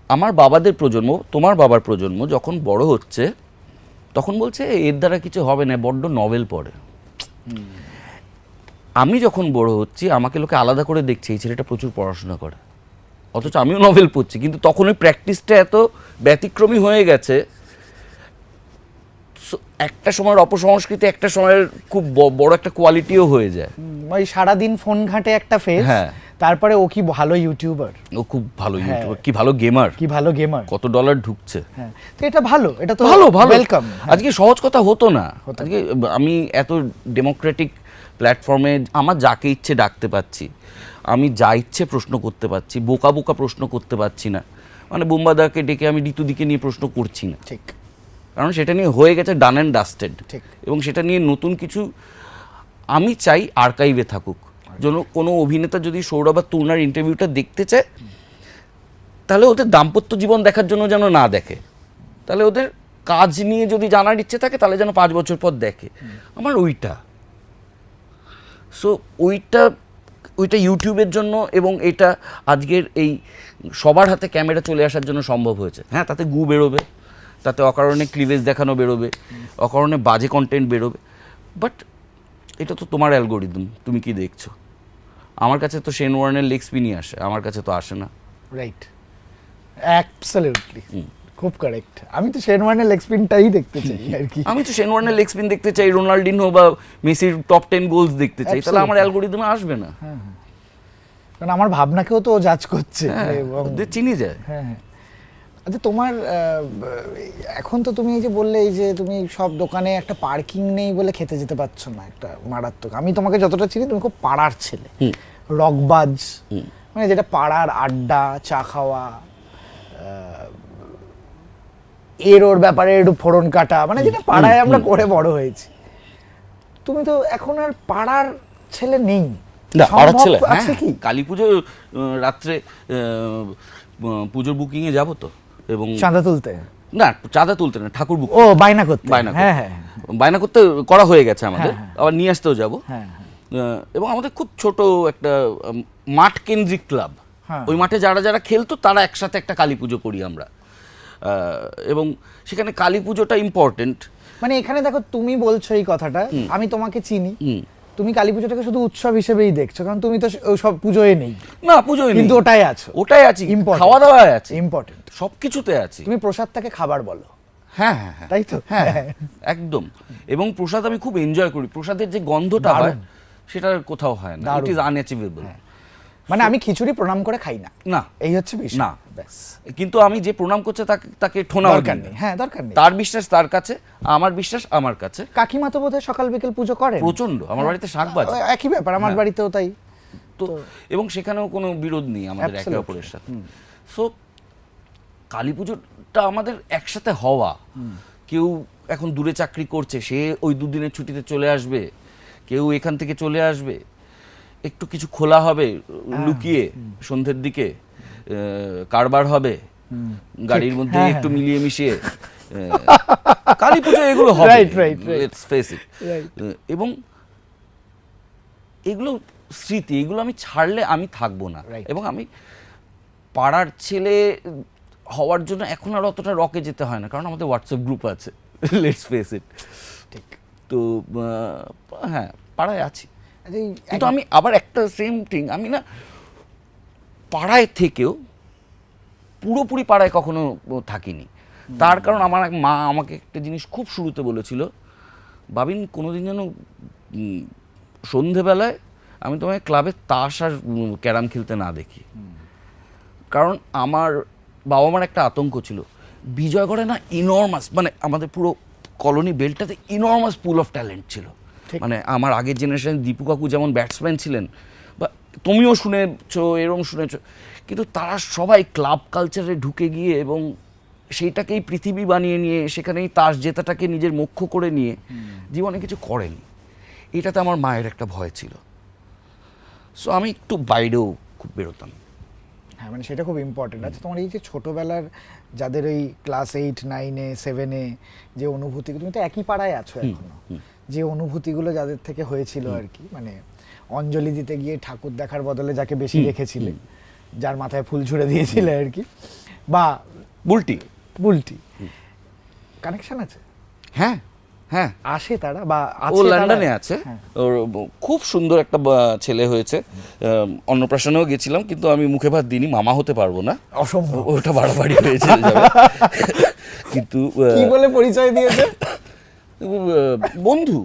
আমার বাবাদের প্রজন্ম, তোমার বাবার প্রজন্ম যখন বড় হচ্ছে তখন বলছে এর দ্বারা কিছু হবে না, বড্ড নভেল পড়ে। আমি যখন বড় হচ্ছি আমাকে লোকে আলাদা করে দেখছে, এই ছেলেটা প্রচুর পড়াশোনা করে, অথচ আমিও নভেল পড়ছি, কিন্তু তখন ওই প্র্যাকটিসটা এত ব্যতিক্রমী হয়ে গেছে। একটা সময়ের অপসংস্কৃতি একটা সময়ের খুব বড় একটা কোয়ালিটিও হয়ে যায়। ওই সারাদিন ফোন ঘাটে একটা ফেস, তারপরে ও কি ভালো ইউটিউবার, ও খুব ভালো ইউটিউবার, কি ভালো গেমার, কত ডলার ঢুকছে। তো এটা ভালো, এটা তো ভালো ওয়েলকাম। আজকে সহজ কথা হতো না, আজকে আমি এত ডেমোক্রেটিক প্ল্যাটফর্মে আমার যাকে ইচ্ছে ডাকতে পাচ্ছি, আমি যা ইচ্ছে প্রশ্ন করতে পারছি, বোকা বোকা প্রশ্ন করতে পারছি না। মানে বোম্বাদাকে ডেকে আমি ঋতুদিকে নিয়ে প্রশ্ন করছি না, ঠিক, কারণ সেটা নিয়ে হয়ে গেছে ডান অ্যান্ড ডাস্টেড। এবং সেটা নিয়ে নতুন কিছু আমি চাই আর্কাইভে থাকুক। যেন কোনো অভিনেতা যদি সৌরভ বা তুলনার ইন্টারভিউটা দেখতে চায়, তাহলে ওদের দাম্পত্য জীবন দেখার জন্য যেন না দেখে, তাহলে ওদের কাজ নিয়ে যদি জানার ইচ্ছে থাকে তাহলে যেন 5 বছর পর দেখে। আমার ওইটা ওইটা ইউটিউবের জন্য, এবং এটা আজকের এই সবার হাতে ক্যামেরা চলে আসার জন্য সম্ভব হয়েছে। হ্যাঁ, তাতে গু বেরোবে, তাতে অকারণে ক্লিভেজ দেখানো বেরোবে, অকারণে বাজে কন্টেন্ট বেরোবে, বাট এটা তো তোমার অ্যালগোরিদম, তুমি কি দেখছো। আমার কাছে তো শেন ওয়ার্নের লেগ স্পিনই আসে, আমার কাছে তো আসে না। রাইট, অ্যাবসলিউটলি, খুব কারেক্ট। আমি তো শেন ওয়ার্নের লেগ স্পিনটাই দেখতে চাই আর কি। আমি তো শেন ওয়ার্নের লেগ স্পিন দেখতে চাই, রোনাল্ডিনহো বা মেসির টপ 10 গোলস দেখতে চাই, তাহলে আমার অ্যালগোরিদমে আসবে না। কারণ আমার ভাবনাকেও তো ও জাজ করছে, এবং চিনি যায়। হ্যাঁ, আচ্ছা, তোমার এখন তো তুমি এই যে বললে, এই যে তুমি সব দোকানে একটা পার্কিং নেই বলে খেতে যেতে পারছো না, একটা মারাত্মক। আমি তোমাকে যতটা চিনি তুমি খুব পাড়ার ছেলে, রকবাজ, মানে যেটা পাড়ার আড্ডা, চা খাওয়া, এর ওর ব্যাপারে একটু ফোড়ন কাটা, মানে যেটা পাড়ায় আমরা করে বড় হয়েছি। তুমি তো এখন আর পাড়ার ছেলে নেই। না, পাড়ার সম্ভব ছেলে আছে কি? কালী পুজো রাত্রে পুজোর বুকিং এ যাবো তো, এবং চাঁদা তুলতে? না, চাঁদা তুলতে না, ঠাকুর বুক, ও বায়না করতে? বায়না করতে। হ্যাঁ হ্যাঁ বায়না করতে করা হয়ে গেছে আমাদের, হ্যাঁ, আবার নিয়ে আসতেও যাবো। হ্যাঁ এবং আমাদের খুব ছোট একটা মাঠ কেন্দ্রিক ক্লাব, হ্যাঁ। ওই মাঠে যারা যারা খেলতো তারা একসাথে একটা কালী পুজো করি আমরা, এবং সেখানে কালী পুজোটা ইম্পর্টেন্ট। মানে এখানে দেখো, তুমি বলছো এই কথাটা, আমি তোমাকে চিনি, তুমি কালী পুজোটাকে শুধু উৎসব হিসেবেই দেখছো, কারণ তুমি তো সব পুজোয় নেই। না, পুজোয় নেই, কিন্তু ওটাই আছো, ওটাই আছি, Important. খাওয়া দাওয়ায় আছে, ইম্পর্টেন্ট। সবকিছুতে আছি। তুমি প্রসাদটাকে খাবার বলো। হ্যাঁ হ্যাঁ হ্যাঁ, তাই তো? হ্যাঁ একদম। এবং প্রসাদ আমি খুব এনজয় করি, প্রসাদের যে গন্ধটা হয় সেটা কোথাও হয় না, ইট ইজ আনঅ্যাচিভেবল। মানে আমি খিচুড়ি প্রণাম করে খাই না, না, এই হচ্ছে বিষয়। না, ব্যাস, কিন্তু আমি যে প্রণাম করছে তাকে ঠোনা দরকার নেই। হ্যাঁ, দরকার নেই। তার বিশ্বাস তার কাছে, আমার বিশ্বাস আমার কাছে। কাকিমা তো বোধহয় সকাল বিকেল পুজো করে প্রচন্ড, আমার বাড়িতে শাক বাজে, একই ব্যাপার, আমার বাড়িতেও তাই। তো এবং সেখানেও কোনো বিরোধ নেই আমাদের একে Absolutely. অপরের সাথে। সো কালী পুজোটা আমাদের একসাথে হওয়া। কেউ এখন দূরে চাকরি করছে, সে ওই দুদিনের ছুটিতে চলে আসবে, কেউ এখান থেকে চলে আসবে, একটু কিছু খোলা হবে লুকিয়ে সন্ধ্যের দিকে, কারবার হবে গাড়ির মধ্যে হ্যাঁ, একটু মিলিয়ে মিশিয়ে, কালী পুজো এগুলো হবে, Right. Let's face it. Right. এবং এগুলো স্মৃতি, এগুলো আমি ছাড়লে আমি থাকবো না। Right. এবং আমি পাড়ার ছেলে হওয়ার জন্য এখন আর অতটা রকে যেতে হয় না, কারণ আমাদের হোয়াটসঅ্যাপ গ্রুপ আছে, লেটস ফেস ইট। ঠিক। তো হ্যাঁ, পাড়ায় আছি। আচ্ছা, এই কিন্তু আমি আবার একটা সেম থিং, আমি না পাড়ায় থেকেও পুরোপুরি পাড়ায় কখনো থাকিনি। তার কারণ আমার এক মা আমাকে একটা জিনিস খুব শুরুতে বলেছিল, বাবিন কোনোদিন যেন সন্ধেবেলায় আমি তোমায় ক্লাবে তাস আর ক্যারাম খেলতে না দেখি। কারণ আমার বাবা মার একটা আতঙ্ক ছিল, বিজয়গড়ে না ইনর্মাস, মানে আমাদের পুরো কলোনি বেল্টটাতে ইনর্মাস পুল অফ ট্যালেন্ট ছিল। মানে আমার আগের জেনারেশন দীপু কাকু যেমন ব্যাটসম্যান ছিলেন, বা তুমিও শুনেছো, এরকম শুনেছো, কিন্তু তারা সবাই ক্লাব কালচারে ঢুকে গিয়ে এবং সেইটাকেই পৃথিবী বানিয়ে নিয়ে, সেখানেই তাস জেতাটাকে নিজের মুখ্য করে নিয়ে জীবনে কিছু করেনি। এটাতে আমার মায়ের একটা ভয় ছিল। সো আমি একটু বাইরেও খুব বেরোতাম। হ্যাঁ, মানে সেটা খুব ইম্পর্টেন্ট। আচ্ছা, তোমার এই যে ছোটবেলার যাদের ওই ক্লাস 8, 9, 7 যে অনুভূতি, তুমি তো একই পাড়ায় আছো এখনো, যে অনুভূতিগুলো যাদের থেকে হয়েছিল আর কি, মানে অঞ্জলি দিতে গিয়ে ঠাকুর দেখার বদলে যাকে বেশি দেখেছিলে, যার মাথায় ফুল ছুঁড়ে দিয়েছিলে আর কি, বা বুলটি, কানেকশন আছে? হ্যাঁ হ্যাঁ, আসে তারা, বা ও আছে লন্ডনে তারা? আছে, হ্যাঁ। ওর খুব সুন্দর একটা ছেলে হয়েছে। অন্নপ্রাশনেও গেছিলাম, কিন্তু আমি মুখে ভাত দিইনি, মামা হতে পারবো না, অসম্ভব। ওটা বাড়াবাড়ি হয়েছে যাবে। কিন্তু কি বলে পরিচয় দিয়েছে? বন্ধু,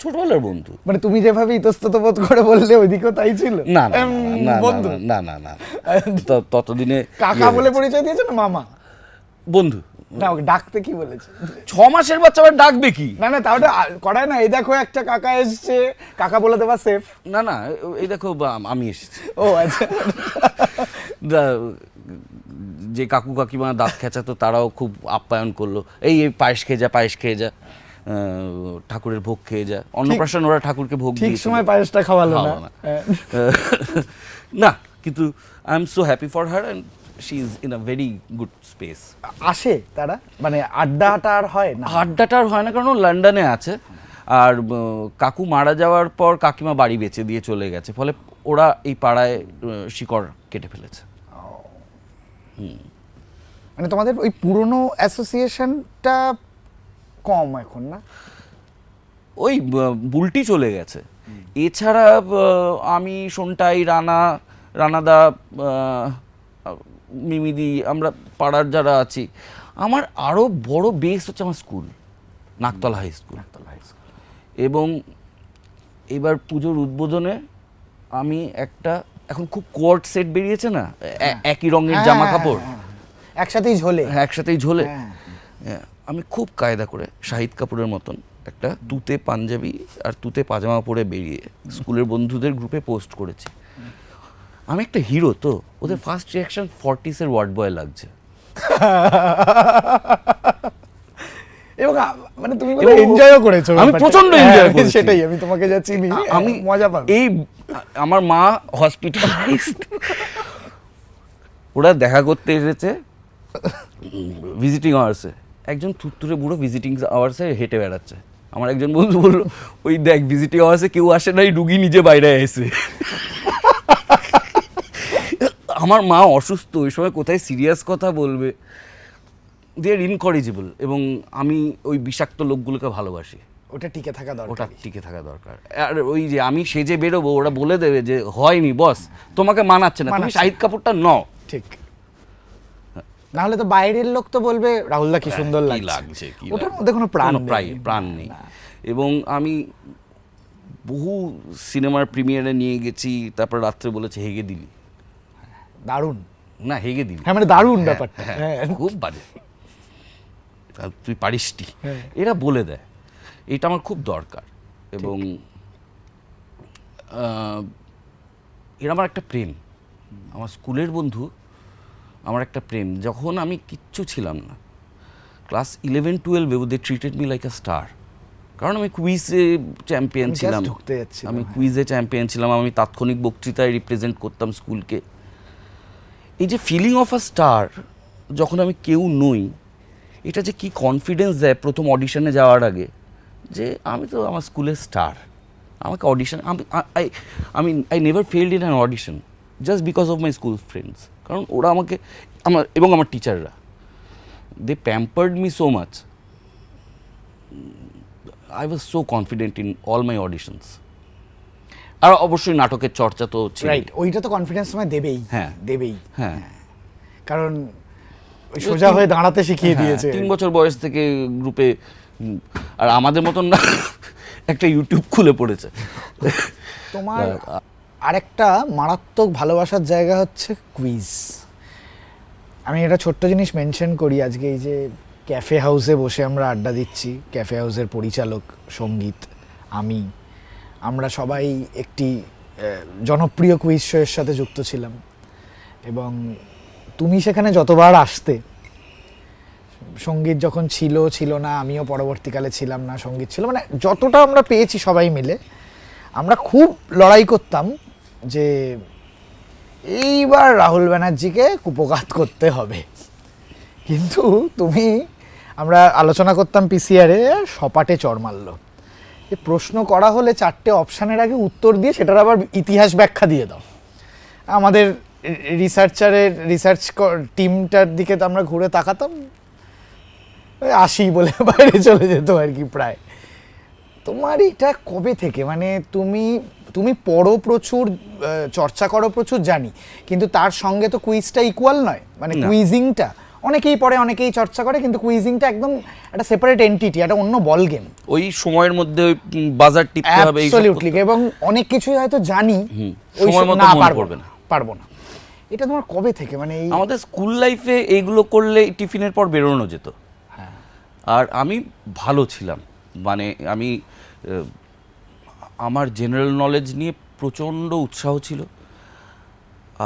ছোটবেলার বন্ধু। মানে তুমি যেভাবে ইতস্তত বোধ করে বললে, ওইদিকেও তাই ছিল? না না না বন্ধু? না না না, ততদিনে কাকা বলে পরিচয় দিয়েছে না মামা? বন্ধু। না, ওকে ডাকতে কি বলেছে? 6 মাসের বাচ্চা আবার ডাকবে কি? না না, তাহলে করায় না, এই দেখো একটা কাকা এসছে, কাকা বলে দেওয়া সেফ। না না, এই দেখো আমি এসেছি। ও আচ্ছা। যে কাকু কাকিমা দাঁত খেঁচাতো তারাও খুব আপ্যায়ন করলো, এই পায়েস খেয়ে যা, পায়েস খেয়ে যা, ঠাকুরের ভোগ খেয়ে যা। অন্নপ্রাশন ওরা ঠাকুরকে ভোগ ঠিক সময় পায়েসটা খাওয়ালো না। না, কিন্তু I am so happy for her and she is in a very good space. আসে তারা, মানে আড্ডাটা আর হয় না? আড্ডাটা আর হয় না, কারণ ও লন্ডনে আছে। আর কাকু মারা যাওয়ার পর কাকিমা বাড়ি বেচে দিয়ে চলে গেছে, ফলে ওরা এই পাড়ায় শিকড় কেটে ফেলেছে। মানে তোমাদের ওই পুরনো অ্যাসোসিয়েশনটা কম এখন, না? ওই বুলটি চলে গেছে, এছাড়া আমি, সোনটাই, রানাদা, মিমিদি, আমরা পাড়ার যারা আছি, আমার আরও বড় বেস হচ্ছে আমার স্কুল, নাকতলা হাই স্কুল। এবং এবার পুজোর উদ্বোধনে আমি একটা, এখন খুব কোয়ার্ট সেট বেরিয়েছে না, একই রঙের জামা কাপড়, একসাথেই ঝোলে। হ্যাঁ, একসাথেই ঝোলে। হ্যাঁ। আমি খুব কায়দা করে শাহিদ কাপুরের মতন একটা তুতে পাঞ্জাবি আর তুতে পাজামা পরে বেরিয়ে স্কুলের বন্ধুদের গ্রুপে পোস্ট করেছি। আমি একটা হিরো তো, ওদের ফার্স্ট রিয়াকশন ফর্টিসের ওয়ার্ড বয় লাগছে। এবং মানে তুমি এবং এনজয়ও করেছো, আমি ব্যাপারটা। প্রচন্ড হ্যাঁ, এনজয় করেছি। সেটাই, আমি তোমাকে যা চিনি আমি মজা পাবো। এই আমার মা হসপিটালাইজড, ওরা দেখা করতে এসেছে ভিজিটিং আওয়ার্সে, একজন থুরথুরে বুড়ো ভিজিটিং আওয়ার্সে হেঁটে বেড়াচ্ছে। আমার একজন বন্ধু বললো, ওই দেখ ভিজিটিং আওয়ার্সে কেউ আসে নাই, রুগী নিজে বাইরে এসে। আমার মা অসুস্থ, ওই সময় কোথায় সিরিয়াস কথা বলবে, দে আর ইনকরেজেবল। এবং আমি ওই বিষাক্ত লোকগুলোকে ভালোবাসি, ওটা টিকে থাকা ওটা দরকার। টিকে থাকা দরকার। আর ওই যে আমি সেজে বেরোবো, ওরা বলে দেবে যে হয়নি বস, তোমাকে মানাচ্ছে না, তুমি মানাচ্ছে শাহিদ কাপুরটা নও। ঠিক, না হলে তো বাইরের লোক তো বলবে রাহুলদা কি সুন্দর কি লাগছে, লাগছে, কি ওটার লাগছে। মধ্যে কোনো প্রাণ কোনো নেই। প্রাণ নেই। এবং আমি বহু সিনেমার প্রিমিয়ারে নিয়ে গেছি, তারপর রাত্রে বলেছে হেগে দিলি, দারুণ, না হেগে দিলি, হ্যাঁ মানে দারুণ ব্যাপারটা। হ্যাঁ, খুব বাজে, আর তুই পারিসটি, হ্যাঁ। এরা বলে দেয়। এটা আমার খুব দরকার। এবং এরা আমার একটা প্রেম, আমার স্কুলের বন্ধু আমার একটা প্রেম। যখন আমি কিচ্ছু ছিলাম না, class 11-12 they treated me like a star, কারণ আমি কুইজে চ্যাম্পিয়ন আমি just ছিলাম। ঢুকতে যাচ্ছিলাম, আমি হ্যাঁ। কুইজে চ্যাম্পিয়ন ছিলাম, আমি তাৎক্ষণিক বক্তৃতায় রিপ্রেজেন্ট করতাম স্কুলকে। এই যে ফিলিং অফ আ স্টার, যখন আমি কেউ নই, এটা যে কি কনফিডেন্স দেয় প্রথম অডিশনে যাওয়ার আগে, যে আমি তো আমার স্কুলের স্টার। আমাকে audition, I never failed in an audition just because of my school friends. কারণ ওরা আমাকে, এবং আমার টিচাররা, they pampered me so much. I was so confident in all my auditions. আর অবশ্যই নাটকের চর্চা তো ছিল। রাইট, ওইটা তো কনফিডেন্স তোমায় দেবেই, হ্যাঁ। দেবেই, হ্যাঁ। কারণ ওই সোজা হয়ে দাঁড়াতে শিখিয়ে দিয়েছে। 3 বছর বয়স থেকে গ্রুপে, আর আমাদের মতন না একটা ইউটিউব খুলে পড়েছে। তোমার আরেকটা মারাত্মক ভালোবাসার জায়গা হচ্ছে কুইজ। আমি একটা ছোট্ট জিনিস মেনশন করি, আজকে এই যে ক্যাফে হাউসে বসে আমরা আড্ডা দিচ্ছি, ক্যাফে হাউসের পরিচালক সঙ্গীত, আমরা সবাই একটি জনপ্রিয় কুইজ শোয়ের সাথে যুক্ত ছিলাম। এবং তুমি সেখানে যতবার আসতে, সঙ্গীত যখন ছিল না, আমিও পরবর্তীকালে ছিলাম না, সঙ্গীত ছিল, মানে যতটা আমরা পেয়েছি সবাই মিলে, আমরা খুব লড়াই করতাম যে এইবার রাহুল ব্যানার্জিকে কুপঘাত করতে হবে। কিন্তু তুমি, আমরা আলোচনা করতাম পিসিআরে, সপাটে চড় মারল। যে প্রশ্ন করা হলে 4টে অপশানের আগে উত্তর দিয়ে সেটার আবার ইতিহাস ব্যাখ্যা দিয়ে দাও। আমাদের রিসার্চ টিমটার দিকে তো আমরা ঘুরে তাকাতাম, আসি বলে বাইরে চলে যেত আর কি প্রায়। তোমার এটা কবে থেকে, মানে তুমি পড়ো প্রচুর, চর্চা করো প্রচুর জানি, কিন্তু তার সঙ্গে তো কুইজটা ইকুয়াল নয়। মানে কুইজিংটা অনেকেই পড়ে, অনেকেই চর্চা করে, কিন্তু কুইজিংটা একদম একটা সেপারেট এন্টিটি, একটা অন্য বল গেম। ওই সময়ের মধ্যে ওই বাজার টিপতে হবে, অ্যাবসলিউটলি। এবং অনেক কিছুই হয়তো জানি, ওই সময় মতো না মনে পড়বে না, পারবো না। এটা তোমার কবে থেকে, মানে এই আমাদের স্কুল লাইফে এইগুলো করলে টিফিনের পর বেরোনো যেত। আর আমি ভালো ছিলাম, মানে আমি আমার জেনারেল নলেজ নিয়ে প্রচণ্ড উৎসাহ ছিল,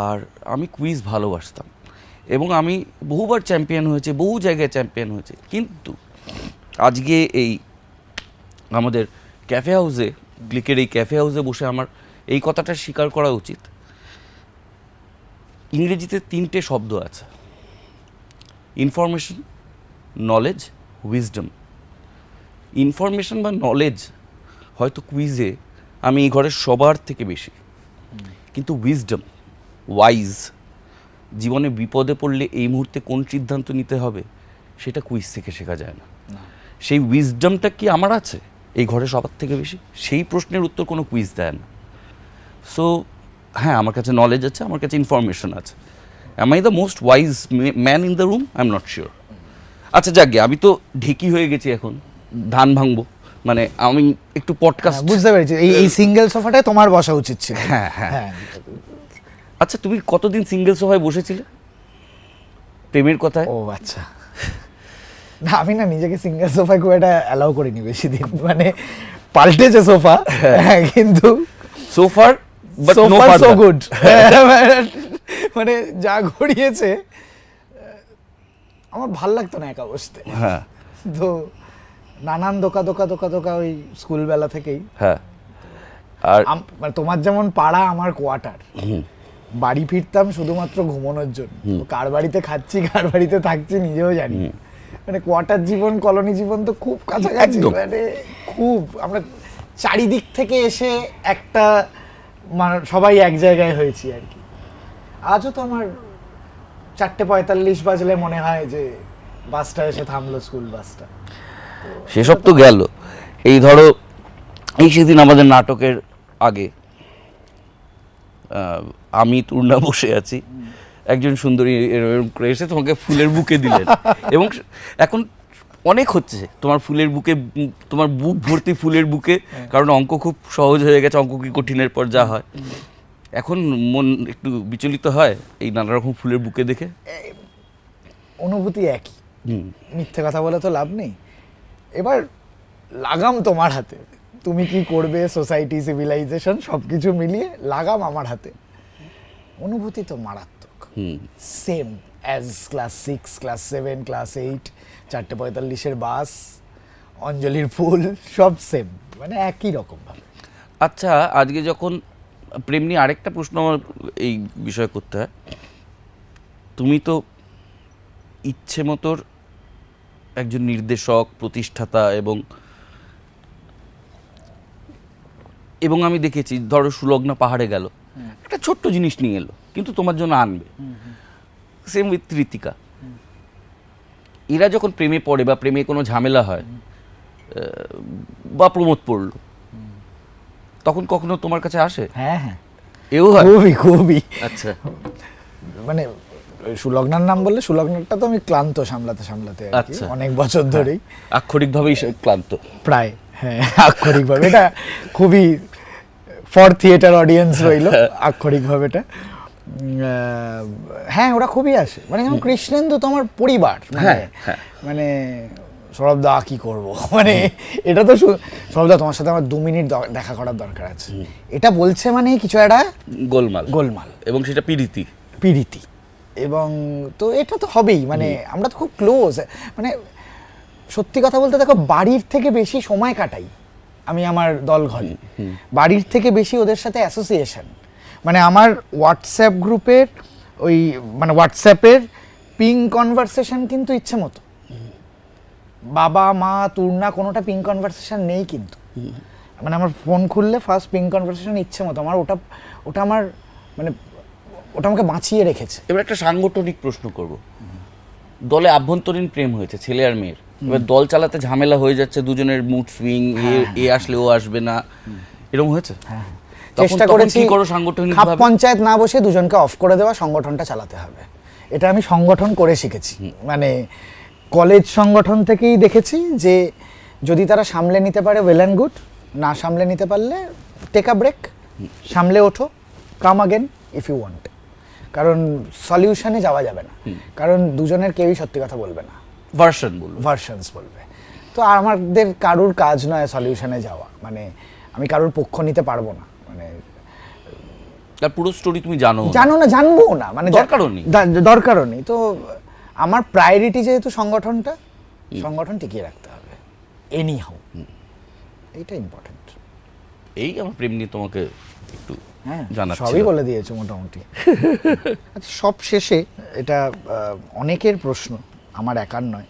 আর আমি কুইজ ভালোবাসতাম। এবং আমি বহুবার চ্যাম্পিয়ন হয়েছে, বহু জায়গায় চ্যাম্পিয়ন হয়েছে। কিন্তু আজকে এই আমাদের ক্যাফে হাউসে, ক্লিকের এই ক্যাফে হাউসে বসে আমার এই কথাটা স্বীকার করা উচিত, ইংরেজিতে 3টে শব্দ আছে: ইনফরমেশন, নলেজ, উইজডম। ইনফরমেশন বা নলেজ হয়তো কুইজে আমি এই ঘরের সবার থেকে বেশি, কিন্তু উইজডম, ওয়াইজ, জীবনে বিপদে পড়লে এই মুহূর্তে কোন সিদ্ধান্ত নিতে হবে সেটা কুইজ থেকে শেখা যায় না। সেই উইজডমটা কি আমার আছে এই ঘরে সবার থেকে বেশি? সেই প্রশ্নের উত্তর কোনো কুইজ দেয় না। সো হ্যাঁ, আমার কাছে নলেজ আছে, আমার কাছে ইনফরমেশন আছে। Am I the most wise man in the room? I am not sure. আচ্ছা যাক গে, আমি তো ঢেকি হয়ে গেছি, এখন ধান ভাঙবো। মানে আমি একটু পডকাস্ট, বুঝতে পেরেছি, এই সিঙ্গেল সোফাটায় তোমার বসা উচিত ছিল। হ্যাঁ হ্যাঁ। আচ্ছা, তুমি কতদিন সিঙ্গেল সোফায় বসেছিলে প্রেমের কথায়? ও আচ্ছা, না আমি না নিজেকে সিঙ্গেল সোফায় খুব একটা অ্যালাউ করিনি বেশি দিন, মানে পাল্টেছে সোফা, কিন্তু সোফার but so no far so further. good. মানে যা ঘুরিয়েছে আমার ভাল লাগতো না একা বসতে, হ্যাঁ তো নানান দোকা ওই স্কুলবেলা থেকেই। হ্যাঁ। আর মানে তোমার যেমন পাড়া, আমার কোয়ার্টার, বাড়ি ফিরতাম শুধুমাত্র ঘুমানোর জন্য। কার বাড়িতে খাচ্ছি, কার বাড়িতে থাকছি নিজেও জানি না। মানে কোয়ার্টার জীবন, কলোনি জীবন তো খুব কাছাকাছি, একদম। মানে খুব আমরা চারিদিক থেকে এসে একটা মানে সবাই এক জায়গায় হয়েছি আর কি। আজও তো আমার 4:45 বাজলে মনে হয় যে বাসটা এসে থামলো, স্কুল বাসটা। সেসব তো গেল। এই ধরো এই সেদিন আমাদের নাটকের আগে আমি তূর্ণা বসে আছি, একজন সুন্দরী এরকম করে এসে তোমাকে ফুলের বুকে দিলেন এবং এখন অনেক হচ্ছে তোমার ফুলের বুকে, তোমার বুক ভর্তি ফুলের বুকে, কারণ অঙ্ক খুব সহজ হয়ে গেছে, অঙ্ক কি কঠিনের পর যা হয়। এখন মন একটু বিচলিত হয় এই নানা রকম ফুলের বুকে দেখে। অনুভূতি একই, মিথ্যে কথা বলে তো লাভ নেই। এবার লাগাম তোমার হাতে, তুমি কি করবে, সোসাইটি, সিভিলাইজেশন সবকিছু মিলিয়ে লাগাম আমার হাতে। অনুভূতি তো মারাত্মক, same as class 6, class 7, class 8, 4:45 বাস, অঞ্জলির ফুল, সব সেম, মানে একই রকম ভাবে। আচ্ছা, আজকে যখন প্রেম নিয়ে আরেকটা প্রশ্ন আমার এই বিষয়ে করতে হয়, তুমি তো ইচ্ছে মতোর একজন নির্দেশক, প্রতিষ্ঠাতা, এবং আমি দেখেছি ধরো সুলগ্না পাহাড়ে গেল, একটা ছোট্ট জিনিস নিয়ে এলো কিন্তু তোমার জন্য আনবে। Same with Ritika. এরা যখন প্রেমে পড়ে বা প্রেমে কোনো ঝামেলা হয় বা প্রমোদ পড়লো, তখন কখনো তোমার কাছে আসে? হ্যাঁ হ্যাঁ, এও হয়? খুবই। আচ্ছা। মানে সুলগ্নার নাম বললে, সুলগ্নারটা তো আমি ক্লান্ত সামলাতে আর কি, আচ্ছা। অনেক বছর ধরেই আক্ষরিকভাবেই ক্লান্ত প্রায়। হ্যাঁ, আক্ষরিকভাবে এটা খুবই ফর থিয়েটার অডিয়েন্স রইলো আক্ষরিকভাবে এটা। হ্যাঁ, ওরা খুবই আসে, মানে যেমন কৃষ্ণেন্দু তো আমার পরিবার, মানে সৌরভদা কি করব, মানে এটা তো সৌরভদা তোমার সাথে আমার 2 মিনিট দেখা করার দরকার আছে, এটা বলছে মানে কিছু একটা গোলমাল, এবং সেটা পীড়িতি, এবং তো এটা তো হবেই, মানে আমরা তো খুব ক্লোজ। মানে সত্যি কথা বলতে দেখো, বাড়ির থেকে বেশি সময় কাটাই আমি আমার দল ঘরে, বাড়ির থেকে বেশি ওদের সাথে অ্যাসোসিয়েশন। মানে আমার হোয়াটসঅ্যাপ গ্রুপের ওই মানে হোয়াটসঅ্যাপের পিং কনভারসেশন কিন্তু ইচ্ছে মতো, বাবা মা তূর্ণা কোনোটা পিং কনভারসেশন নেই কিন্তু। মানে আমার ফোন খুললে ফার্স্ট পিং কনভারসেশন ইচ্ছে মতো আমার, ওটা আমার মানে ওটা আমাকে বাঁচিয়ে রেখেছে। এবার একটা সাংগঠনিক প্রশ্ন করব। দলে আভ্যন্তরীণ প্রেম হয়েছে ছেলে আর মেয়ের, এবার দল চালাতে ঝামেলা হয়ে যাচ্ছে, দুজনের মুড সুইং, এ আসলে ও আসবে না, এরকম হয়েছে? চেষ্টা করেছি সাংগঠনিকভাবে খাপ পঞ্চায়েত না বসে দুজনকে অফ করে দেওয়া, সংগঠনটা চালাতে হবে। এটা আমি সংগঠন করে শিখেছি, মানে কলেজ সংগঠন থেকেই দেখেছি যে যদি তারা সামলে নিতে পারে ওয়েল অ্যান্ড গুড, না সামলে নিতে পারলে টেক আ ব্রেক, সামলে ওঠো, কাম আগেন ইফ ইউ ওয়ান্ট। কারণ সলিউশনে যাওয়া যাবে না, কারণ দুজনের কেউই সত্যি কথা বলবে না, ভার্সনস বলবে। তো আমাদের কারুর কাজ নয় সলিউশনে যাওয়া, মানে আমি কারুর পক্ষ নিতে পারবো না, মানে তার পুরো স্টোরি তুমি জানো না, জানবো না, মানে দরকারও নেই। তো আমার প্রায়োরিটি যেহেতু সংগঠনটা, সংগঠন টিকিয়ে রাখতে হবে এনি হাউ, এইটা ইম্পর্টেন্ট। এই আমার প্রেম নিয়ে তোমাকে একটু জানাচ্ছি, সবই বলে দিয়েছো মোটামুটি। আচ্ছা, সব শেষে এটা অনেকের প্রশ্ন, আমার একার নয়।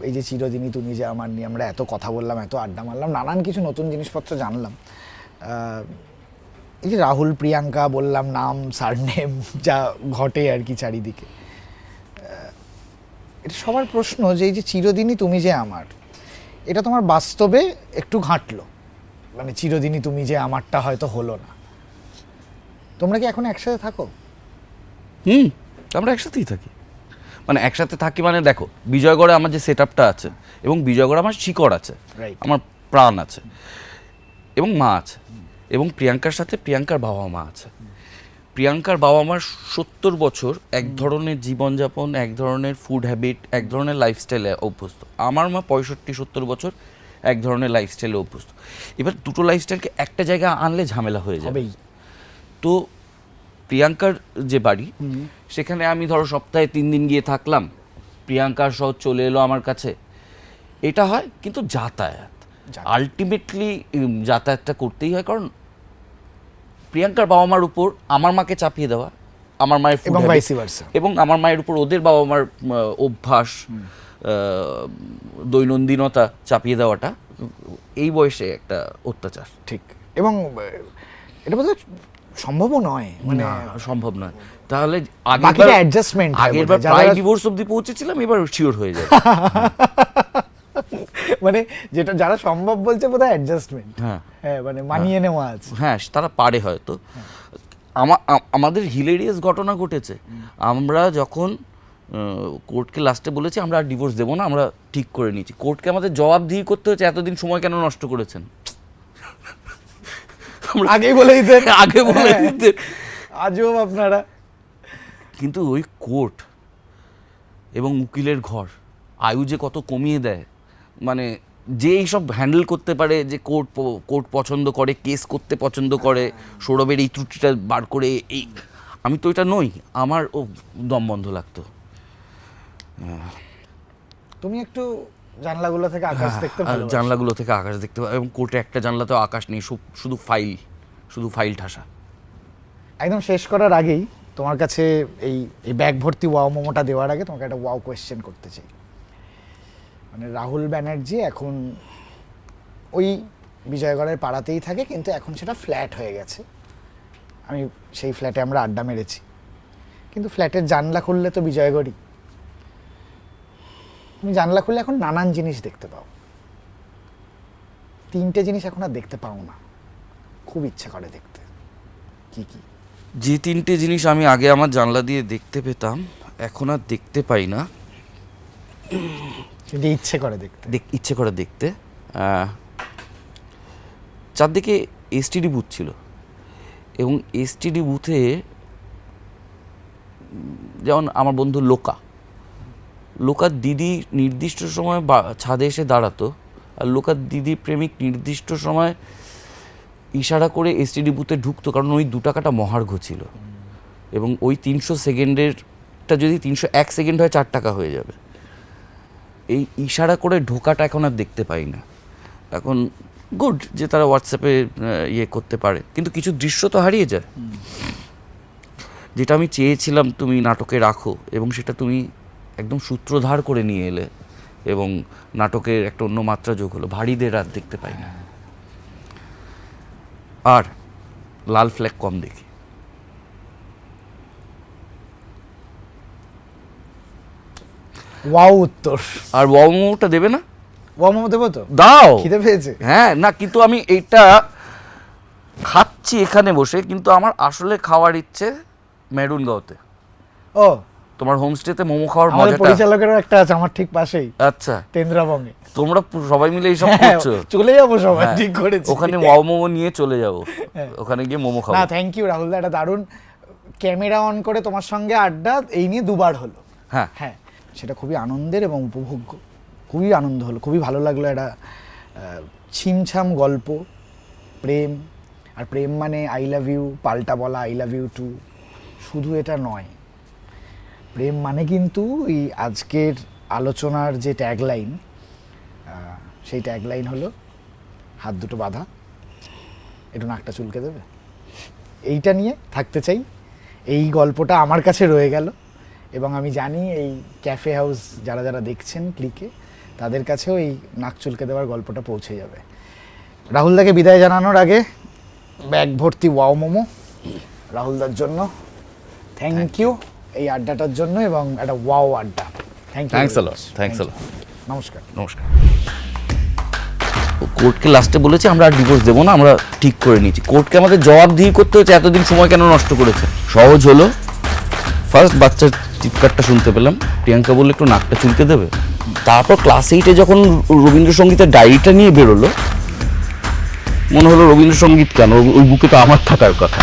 এই যে চিরদিনই তুমি যে আমার নিয়ে আমরা এত কথা বললাম, এত আড্ডা মারলাম, নানান কিছু নতুন জিনিসপত্র জানলাম। এই যে রাহুল প্রিয়াঙ্কা বললাম, নাম সারনেম যা ঘটে আর কি চারিদিকে, এটা সবার প্রশ্ন যে এই যে চিরদিনই তুমি যে আমার, এটা তোমার বাস্তবে একটু ঘাঁটলো, মানে চিরদিনই তুমি যে আমারটা হয়তো হলো না। তোমরা কি এখন একসাথে থাকো? আমরা একসাথেই থাকি, মানে একসাথে থাকি মানে দেখো, বিজয়গড়ে আমার যে সেট আপটা আছে, এবং বিজয়গড়ে আমার শিকড় আছে, আমার প্রাণ আছে, এবং মা আছে, এবং প্রিয়াঙ্কার সাথে প্রিয়াঙ্কার বাবা মা আছে। প্রিয়াঙ্কার বাবা মার 70 বছর এক ধরনের জীবনযাপন, এক ধরনের ফুড হ্যাবিট, এক ধরনের লাইফস্টাইলে অভ্যস্ত। আমার মা 65-70 বছর এক ধরনের লাইফস্টাইলে অভ্যস্ত। এবার দুটো লাইফস্টাইলকে একটা জায়গায় আনলে ঝামেলা হয়ে যাবে। তো প্রিয়াঙ্কার যে বাড়ি, সেখানে আমি ধরো সপ্তাহে 3 দিন গিয়ে থাকলাম, প্রিয়াঙ্কার সহ চলে এলো আমার কাছে, এটা হয়। কিন্তু যাতায়াত আলটিমেটলি যাতায়াতটা করতেই হয়, কারণ প্রিয়াঙ্কার বাবা মার উপর আমার মাকে চাপিয়ে দেওয়া, আমার মায়ের food এবং habit, vice versa। এবং আমার মায়ের উপর ওদের বাবা মার অভ্যাস, দৈনন্দিনতা চাপিয়ে দেওয়াটা এই বয়সে একটা অত্যাচার। ঠিক, এবং এটা বোধহয় সম্ভবও নয়, মানে না, সম্ভব নয়। তাহলে বাকিটা adjustment হয় আগের বার বোধহয়, প্রায় যারা- ডিভোর্স অবধি পৌঁছেছিলাম, এবার শিওর হয়ে যায়। মানে যেটা যারা সম্ভব বলছে বোধহয় অ্যাডজাস্টমেন্ট, হ্যাঁ হ্যাঁ, মানে মানিয়ে নেওয়া আছে। হ্যাঁ, তারা পারে হয়তো। আমাদের হিলেরিয়াস ঘটনা ঘটেছে। আমরা যখন কোর্টকে লাস্টে বলেছি আমরা আর ডিভোর্স দেবো না, আমরা ঠিক করে নিয়েছি, কোর্টকে আমাদের জবাবদিহি করতে হচ্ছে এতদিন সময় কেন নষ্ট করেছেন। আমরা আগেই বলে দিতেন, আগে বলে হ্যাঁ। দিতে। আজও আপনারা, কিন্তু ওই কোর্ট এবং উকিলের ঘর আয়ু যে কত কমিয়ে দেয়, মানে যে এইসব হ্যান্ডেল করতে পারে, যে কোর্ট পছন্দ করে, কেস করতে পছন্দ করে, সৌরভের এই ত্রুটিটা বার করে, এই আমি তো এটা নই, আমার ও দম বন্ধ লাগতো। তুমি একটু জানলাগুলো থেকে আকাশ দেখতে আর ভালোবাসো। জানলাগুলো থেকে আকাশ দেখতে পাই, এবং কোর্টে একটা জানলাতেও আকাশ নেই, শুধু ফাইল ঠাসা। একদম শেষ করার আগেই তোমার কাছে এই ব্যাগ ভর্তি ওয়াও মোমোটা দেওয়ার আগে তোমাকে একটা ওয়াও কোয়েশ্চেন করতে চাই। মানে রাহুল ব্যানার্জি এখন ওই বিজয়গড়ের পাড়াতেই থাকে, কিন্তু এখন সেটা ফ্ল্যাট হয়ে গেছে। আমি সেই ফ্ল্যাটে আমরা আড্ডা মেরেছি, কিন্তু ফ্ল্যাটের জানলা খুললে তো বিজয়গড়ই। তুমি জানলা খুললে এখন নানান জিনিস দেখতে পাও, 3টে জিনিস এখন আর দেখতে পাও না, খুব ইচ্ছে করে দেখতে। কি কি? যে 3টে জিনিস আমি আগে আমার জানলা দিয়ে দেখতে পেতাম, এখন আর দেখতে পাই না, সেটা ইচ্ছে করে দেখতে। ইচ্ছে করে দেখতে। চারদিকে এসটিডি বুথ ছিল, এবং এসটিডি বুথে যেমন আমার বন্ধু লোকার দিদি নির্দিষ্ট সময় ছাদে এসে দাঁড়াতো, আর লোকার দিদি প্রেমিক নির্দিষ্ট সময় ইশারা করে এসটিডি বুথে ঢুকতো, কারণ ওই 2 টাকাটা মহার্ঘ ছিল, এবং ওই 300 সেকেন্ডেরটা যদি 301 সেকেন্ড হয় 4 টাকা হয়ে যাবে। এই ইশারা করে ঢোকাটা এখন আর দেখতে পাই না। এখন গুড যে তারা হোয়াটসঅ্যাপে ইয়ে করতে পারে, কিন্তু কিছু দৃশ্য তো হারিয়ে যায়, যেটা আমি চেয়েছিলাম তুমি নাটকে রাখো, এবং সেটা তুমি একদম সূত্রধার করে নিয়ে এলে, এবং নাটকের একটা অন্য মাত্রা যোগ হলো। ভারীদের রাত দেখতে পাই না, আর লাল ফ্ল্যাগ কম দেখি। ওয়াও উত্তর। আর ওয়ামোটা দেবে না? ওয়াও মোমো দেবো তো, দাও। খিদে পেয়েছে। হ্যাঁ, না কিন্তু আমি এইটা খাচ্ছি এখানে বসে, কিন্তু আমার আসলে খাওয়ার ইচ্ছে মেরুনগাঁওতে, ও তোমার হোমস্টেতে মোমো খাওয়ার আমাদের মজাটা। পরিচালকেরও একটা আছে আমার ঠিক পাশেই, আচ্ছা, তেন্দ্রাবঙ্গে। তোমরা সবাই মিলে এইসব হ্যাঁ, করছো? চলে যাবো সবাই, হ্যাঁ, ঠিক করেছি। ওখানে ওয়াও মোমো নিয়ে চলে যাবো, হ্যাঁ। ওখানে গিয়ে মোমো খাবো। না থ্যাংক ইউ রাহুল দা, একটা দারুণ ক্যামেরা অন করে তোমার সঙ্গে আড্ডা এই নিয়ে 2বার হলো। হ্যাঁ, হ্যাঁ, সেটা খুবই আনন্দের এবং উপভোগ্য, খুবই আনন্দ হলো, খুবই ভালো লাগলো। একটা ছিমছাম গল্প, প্রেম, আর প্রেম মানে আই লাভ ইউ, পাল্টা বলা আই লাভ ইউ টু, শুধু এটা নয়। প্রেম মানে কিন্তু এই আজকের আলোচনার যে ট্যাগলাইন, সেই ট্যাগলাইন হলো হাত দুটো বাঁধা, একটু নাকটা চুলকে দেবে, এইটা নিয়ে থাকতে চাই। এই গল্পটা আমার কাছে রয়ে গেল, এবং আমি জানি এই ক্যাফে হাউস যারা যারা দেখছেন ক্লিকে, তাদের কাছেও এই নাক চুলকে দেওয়ার গল্পটা পৌঁছে যাবে। রাহুলদাকে বিদায় জানানোর আগে ব্যাগ ভর্তি ওয়াও মোমো রাহুলদার জন্য, থ্যাংক ইউ এই আড্ডাটার জন্য, এবং একটা ওয়াও আড্ডা। Thank you, thanks a lot, thanks a lot. নমস্কার। নমস্কার। কোর্টকে লাস্টে বলেছি আমরা আর ডিভোর্স দেবো না, আমরা ঠিক করে নিয়েছি, কোর্টকে আমাদের জবাবদিহি করতে হচ্ছে এতদিন সময় কেন নষ্ট করেছে। সহজ হলো, ফার্স্ট বাচ্চার চিৎকারটা শুনতে পেলাম, প্রিয়াঙ্কা বললে একটু নাকটা চুলকে দেবে, তারপর ক্লাস 8-এ যখন রবীন্দ্রসঙ্গীতের ডায়েরিটা নিয়ে বেরোলো, মনে হলো রবীন্দ্রসঙ্গীত কেন, ওই বুকে তো আমার থাকার কথা।